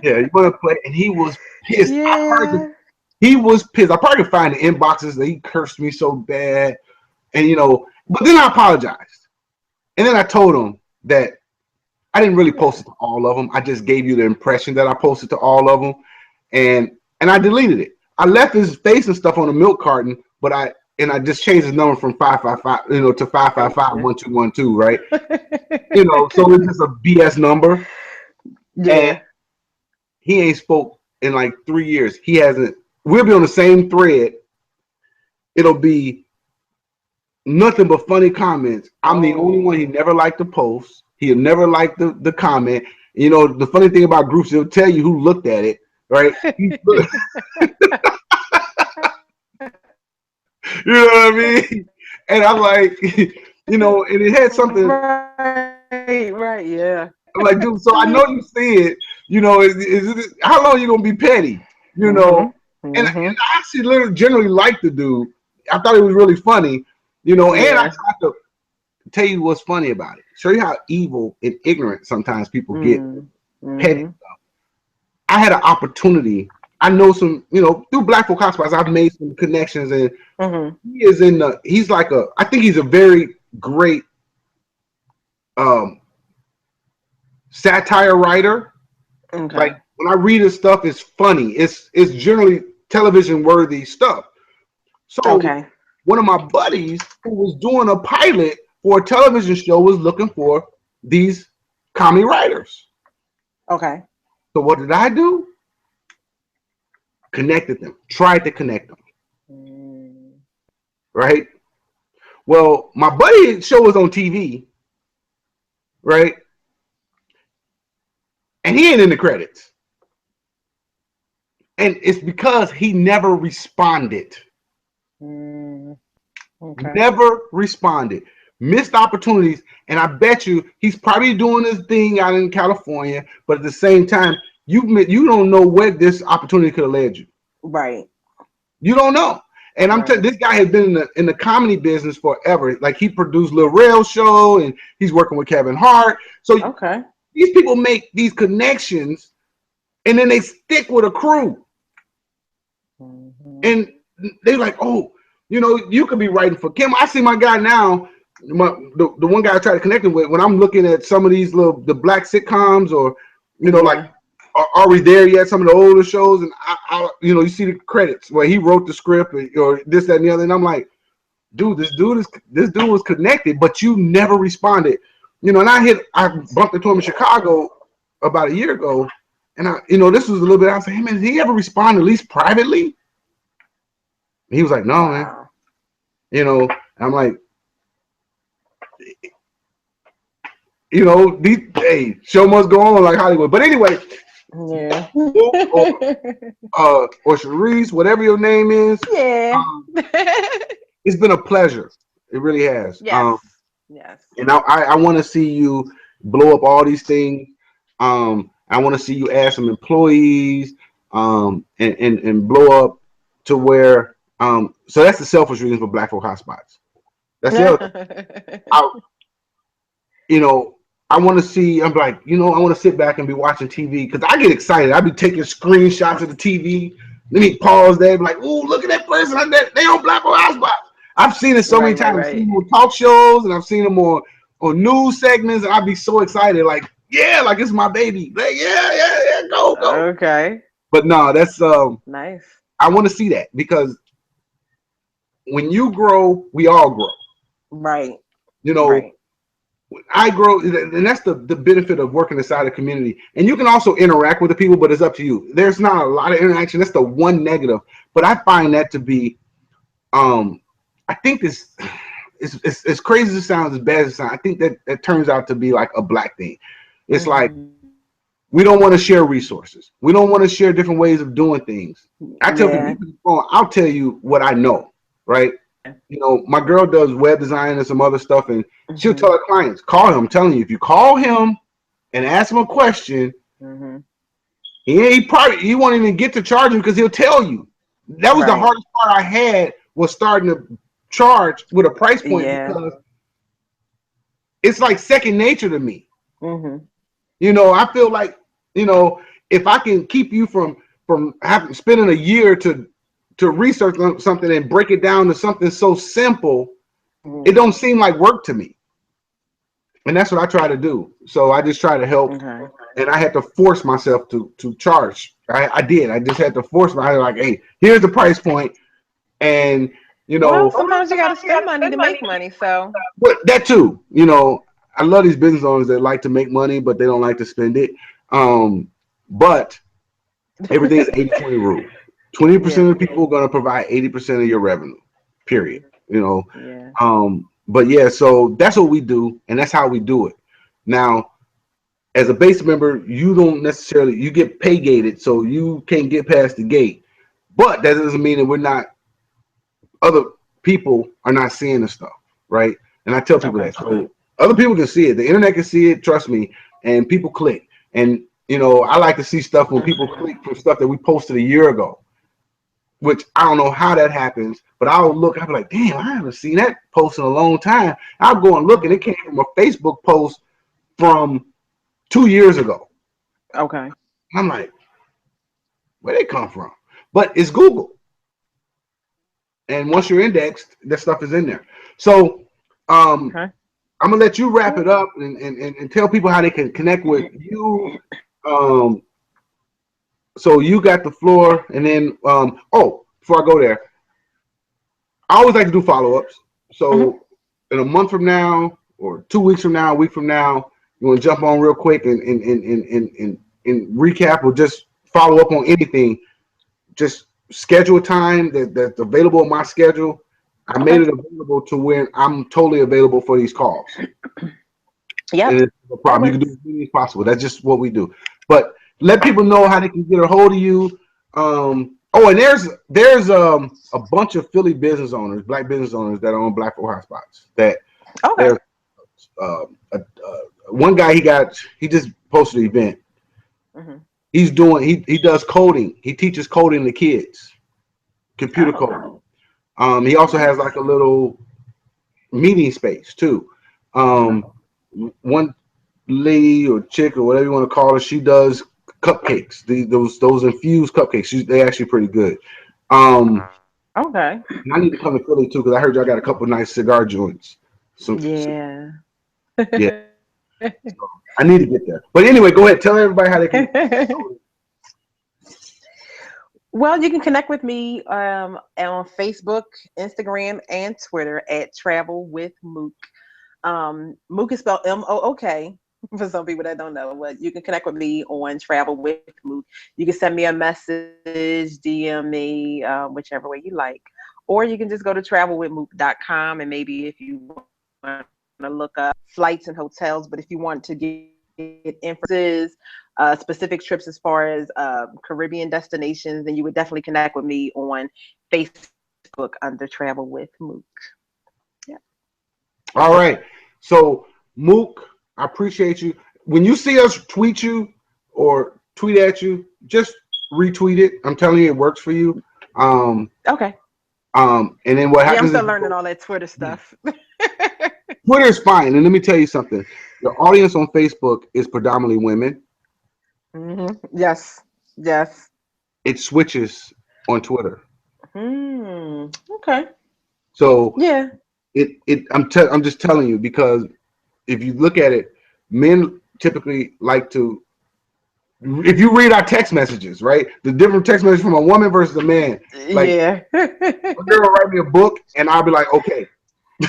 Yeah, you want to play? And he was pissed. Yeah. He was pissed. I probably could find the inboxes that he cursed me so bad. And, but then I apologized. And then I told him that I didn't really post Yeah. it to all of them. I just gave you the impression that I posted to all of them. And I deleted it. I left his face and stuff on the milk carton, but I just changed his number from 555, to 555-1212, right? So it's just a BS number. And Yeah. he ain't spoke in like 3 years. He hasn't. We'll be on the same thread. It'll be nothing but funny comments. I'm the only one he Oh. never liked the post. He'll never like the comment. The funny thing about groups, they'll tell you who looked at it, right? You know what I mean? And I'm like, and it had something. Right. Right. Yeah. I'm like, dude, so I know you see it. How long you gonna be petty? You know, Mhm. and Mhm. I actually literally generally liked the dude. I thought it was really funny. And I Yeah. tried to tell you what's funny about it. Show you how evil and ignorant sometimes people get Mm. petty. Mhm. I had an opportunity. I know some, through Black Folk Hotspots, I've made some connections, and Mhm. he's like I think he's a very great um, satire writer. Like Okay. when I read his stuff, it's funny. It's generally television worthy stuff. So Okay. one of my buddies who was doing a pilot for a television show was looking for these comedy writers. Okay. So what did I do? Connected them. Tried to connect them. Mm. Right. Well, my buddy's show was on TV. Right. And he ain't in the credits. And it's because he never responded. Mm. Okay. Never responded. Missed opportunities, and I bet you he's probably doing his thing out in California. But at the same time, you don't know where this opportunity could have led you. Right. You don't know. And I'm telling Right. this guy has been in the comedy business forever. Like he produced Lil Rel show, and he's working with Kevin Hart. So Okay. these people make these connections, and then they stick with a crew, Hmm. and they're like, oh, you could be writing for Kim. I see my guy now. The one guy I try to connect him with when I'm looking at some of these the black sitcoms or like Yeah. are we there yet? Some of the older shows, and you see the credits where he wrote the script or this, that, and the other, and I'm like, dude, this dude was connected, but you never responded, And I bumped into him in Chicago about a year ago, and this was a little bit. I was like, hey man, did he ever respond at least privately? And he was like, no, man. Wow. I'm like, hey, show must go on like Hollywood. But anyway, Yeah. or Charise, whatever your name is, Yeah. it's been a pleasure. It really has. Yes. Yes. And I want to see you blow up all these things. I want to see you add some employees, and blow up to where. So that's the selfish reason for Black Folk Hotspots. That's the other. I, I want to see. I'm like, I want to sit back and be watching TV because I get excited. I be taking screenshots of the TV. Let me pause there. Be like, ooh, look at that person. They on Black Folk Hotspots. I've seen it so many Right. Right. times. I've seen Right. them on talk shows and I've seen them on news segments, and I'd be so excited, like, yeah, like it's my baby. Like, yeah, go. Okay. But no, that's Nice. I want to see that because when you grow, we all grow. Right. You know, Right. I grow, and that's the benefit of working inside a community. And you can also interact with the people, but it's up to you. There's not a lot of interaction. That's the one negative. But I find that to be, I think this, it's as crazy as it sounds, as bad as it sounds. I think that turns out to be like a Black thing. It's like Hmm. we don't want to share resources. We don't want to share different ways of doing things. I tell Yeah. people, I'll tell you what I know, right? My girl does web design and some other stuff, and she'll Hmm. tell her clients, call him. I'm telling you, if you call him and ask him a question, Hmm. he won't even get to charge him because he'll tell you. That was the Right. hardest part I had was starting to charge with a price point Yeah. because it's like second nature to me. Hmm. I feel like, if I can keep you from having spending a year to research something and break it down to something so simple, it Hmm. don't seem like work to me. And that's what I try to do. So I just try to help, Okay. and I had to force myself to charge. I did. I just had to force myself. Like, hey, here's the price point, and you Well, know, sometimes you got to spend money to make money. So. but that too. I love these business owners that like to make money, but they don't like to spend it. But everything is 80-20 rule. 20% Yeah. of the people are going to provide 80% of your revenue. Period. Yeah. But yeah, so that's what we do, and that's how we do it. Now, as a base member, you don't necessarily you get pay gated, so you can't get past the gate. But that doesn't mean that we're not other people are not seeing the stuff, right? And I tell people Okay. that. So other people can see it. The internet can see it, trust me, and people click. And I like to see stuff when people click from stuff that we posted a year ago, which I don't know how that happens, but I'll be like, damn, I haven't seen that post in a long time. I'll go and look, and it came from a Facebook post from 2 years ago. Okay. I'm like, where they come from? But it's Google. And once you're indexed, that stuff is in there. So um, Okay. I'm gonna let you wrap it up and tell people how they can connect with you. Um, so you got the floor, and then before I go there, I always like to do follow-ups. Hmm. So in a month from now, or 2 weeks from now, a week from now, you want to jump on real quick and recap or just follow up on anything. Just schedule a time that's available in my schedule. I made Okay. it available to when I'm totally available for these calls. And Yep. it's no That problem. You can do works. as many as possible. That's just what we do. But let people know how they can get a hold of you. Oh, and there's a bunch of Philly business owners, black business owners that own Black Folk hotspots. That Okay. there's one guy he just posted an event. Hmm. He does coding. He teaches coding to kids, computer Oh, coding. He also has nice. like a little meeting space too. Um, Oh. one lady or chick or whatever you want to call her, she does cupcakes. Those infused cupcakes. They're actually pretty good. Um, Okay. and I need to come to Philly too because I heard y'all got a couple nice cigar joints. So Yeah. yeah, I need to get there. But anyway, go ahead. Tell everybody how they can. Well, you can connect with me on Facebook, Instagram, and Twitter at Travel with Mook. Mook is spelled Mook. For some people that don't know, but you can connect with me on Travel with Mook. You can send me a message, DM me, whichever way you like, or you can just go to travelwithmook.com and maybe if you want to look up flights and hotels, but if you want to get inferences, specific trips as far as Caribbean destinations, then you would definitely connect with me on Facebook under Travel with Mook. Yeah. All right. So Mook, I appreciate you. When you see us tweet you or tweet at you, just retweet it. I'm telling you, it works for you. Um, Okay. and then what Yeah, I'm happens is still learning all that Twitter stuff. Twitter is fine. And let me tell you something. Your audience on Facebook is predominantly women. Yes. Yes. It switches on Twitter. Okay. So Yeah. I'm just telling you because if you look at it, men typically like to if you read our text messages, right? The different text messages from a woman versus a man. Like Yeah. a girl will write me a book and I'll be like, okay. You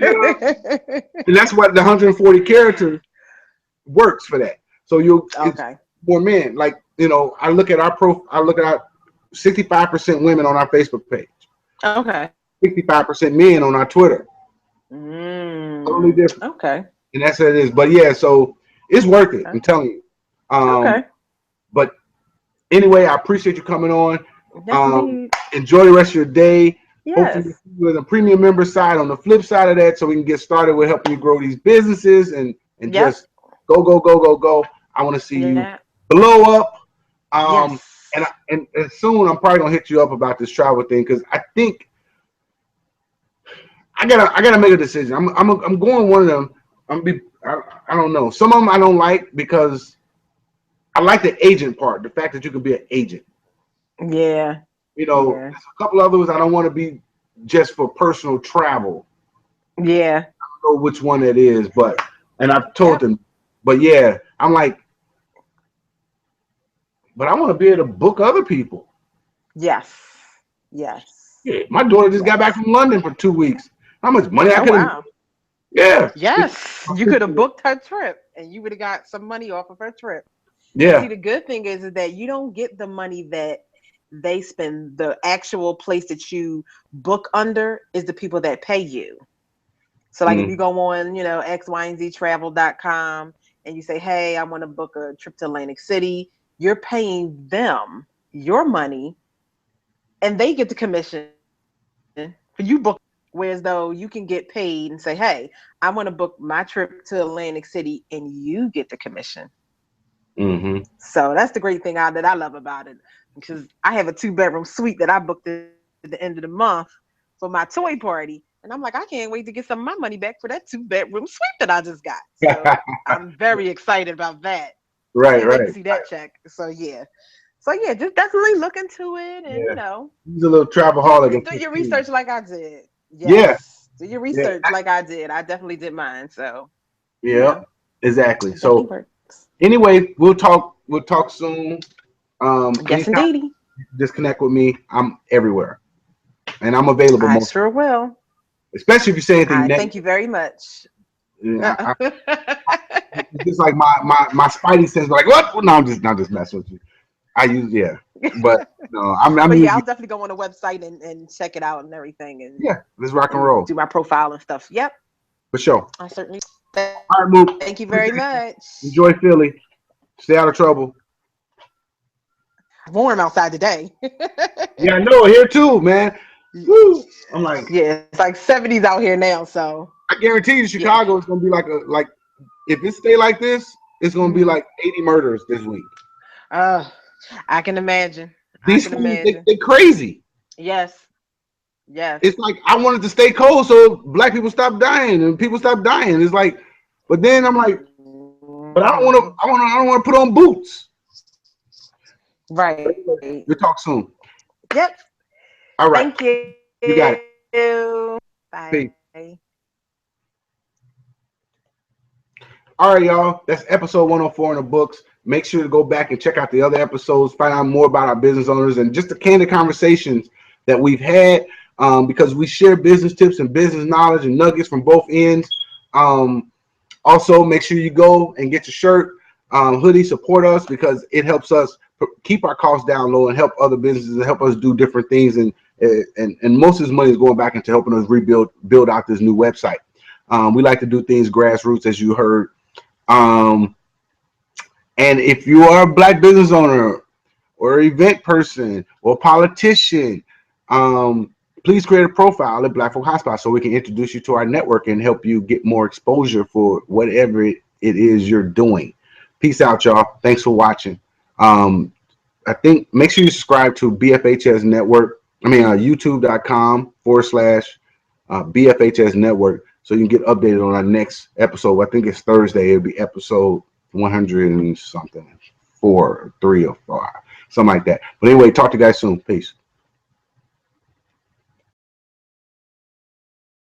know? And that's what the 140 characters works for that. So it's Okay. more men. Like, I look at our 65% women on our Facebook page, Okay. 65% men on our Twitter. Totally different. Okay. And that's what it is. But yeah, so it's worth it. I'm telling you. Um, Okay. but anyway, I appreciate you coming on. Yes, Um, indeed. enjoy the rest of your day. Hopefully, Yes. with a premium member side on the flip side of that, so we can get started with helping you grow these businesses and Yep. just go go go go go. I want to see you Yeah. blow up. Um, Yes. and soon I'm probably gonna hit you up about this travel thing because I think I gotta make a decision. I'm going one of them. I don't know. Some of them I don't like because I like the agent part, the fact that you can be an agent. Yeah. There's Yeah. a couple others I don't want to be just for personal travel. Yeah. I don't know which one it is, and I've told Yep. them, but yeah, I'm like, but I want to be able to book other people. Yes. Yes. Yeah, my daughter just got back Yes. from London for 2 weeks. How much money I Oh could have wow. made? Yeah, Yes. You could have booked her trip and you would have got some money off of her trip. And see, yeah. the good thing is that you don't get the money that they spend. The actual place that you book under is the people that pay you. So like if you Mm, go on, xyztravel.com and you say, hey, I want to book a trip to Atlantic City, you're paying them your money and they get the commission for you book. Whereas though you can get paid and say, hey, I want to book my trip to Atlantic City and you get the commission. mm-hmm. So that's the great thing that I love about it. Because I have a 2-bedroom suite that I booked at the end of the month for my toy party. And I'm like, I can't wait to get some of my money back for that 2-bedroom suite that I just got. So I'm very excited about that. Right, Can't wait to right. see that check. So yeah. So yeah, just definitely look into it and Yeah, he's a little travelholic just in do your 15. research like I did. Yeah, Yes. Do your yeah, research like I did. I definitely did mine. So yeah, yeah, exactly. it definitely So works. anyway, we'll talk. We'll talk soon. Yes, Anytime, indeedy. just connect with me. I'm everywhere, and I'm available I most, sure will. especially if you say anything I thank you negative. very much. I, it's just like my spidey sense, like what? Well, no, I'm just messing with you. I use yeah, but no, I'm But yeah, I'll usually definitely go on the website and check it out and everything yeah. Let's rock and and roll do my profile and stuff. Yep, for sure. I certainly. All right, Mook. Thank you very Appreciate you. much. Enjoy Philly. Stay out of trouble. Warm outside today. Yeah, I know. Here too, man. Woo! I'm like, Yeah, it's like 70s out here now. So I guarantee you, yeah. Chicago is gonna be like if it stay like this, it's gonna be Hmm. like 80 murders this week. Uh, I can imagine. I These can fools, imagine. they crazy. Yes. Yes. It's like I wanted to stay cold so black people stop dying and people stop dying. It's like, but then I'm like, but I don't want to. Mhm. I don't want to put on boots. Right. We'll talk soon. Yep. All Thank right, you got it. you. Bye. Peace. All right, y'all. That's episode 104 in the books. Make sure to go back and check out the other episodes, find out more about our business owners and just the candid conversations that we've had because we share business tips and business knowledge and nuggets from both ends. Um, Also, make sure you go and get your shirt, hoodie, support us because it helps us keep our costs down low and help other businesses and help us do different things. And most of this money is going back into helping us build out this new website. We like to do things grassroots, as you heard. Um, and if you are a black business owner or event person or politician, please create a profile at Black Folk Hotspot so we can introduce you to our network and help you get more exposure for whatever it is you're doing. Peace out, y'all. Thanks for watching. Um, I think make sure you subscribe to BFHS Network. YouTube.com/BFHS Network so you can get updated on our next episode. I think it's Thursday. It'll be episode 100 and something, 4, 3, or 4, something like that. But anyway, talk to you guys soon. Peace.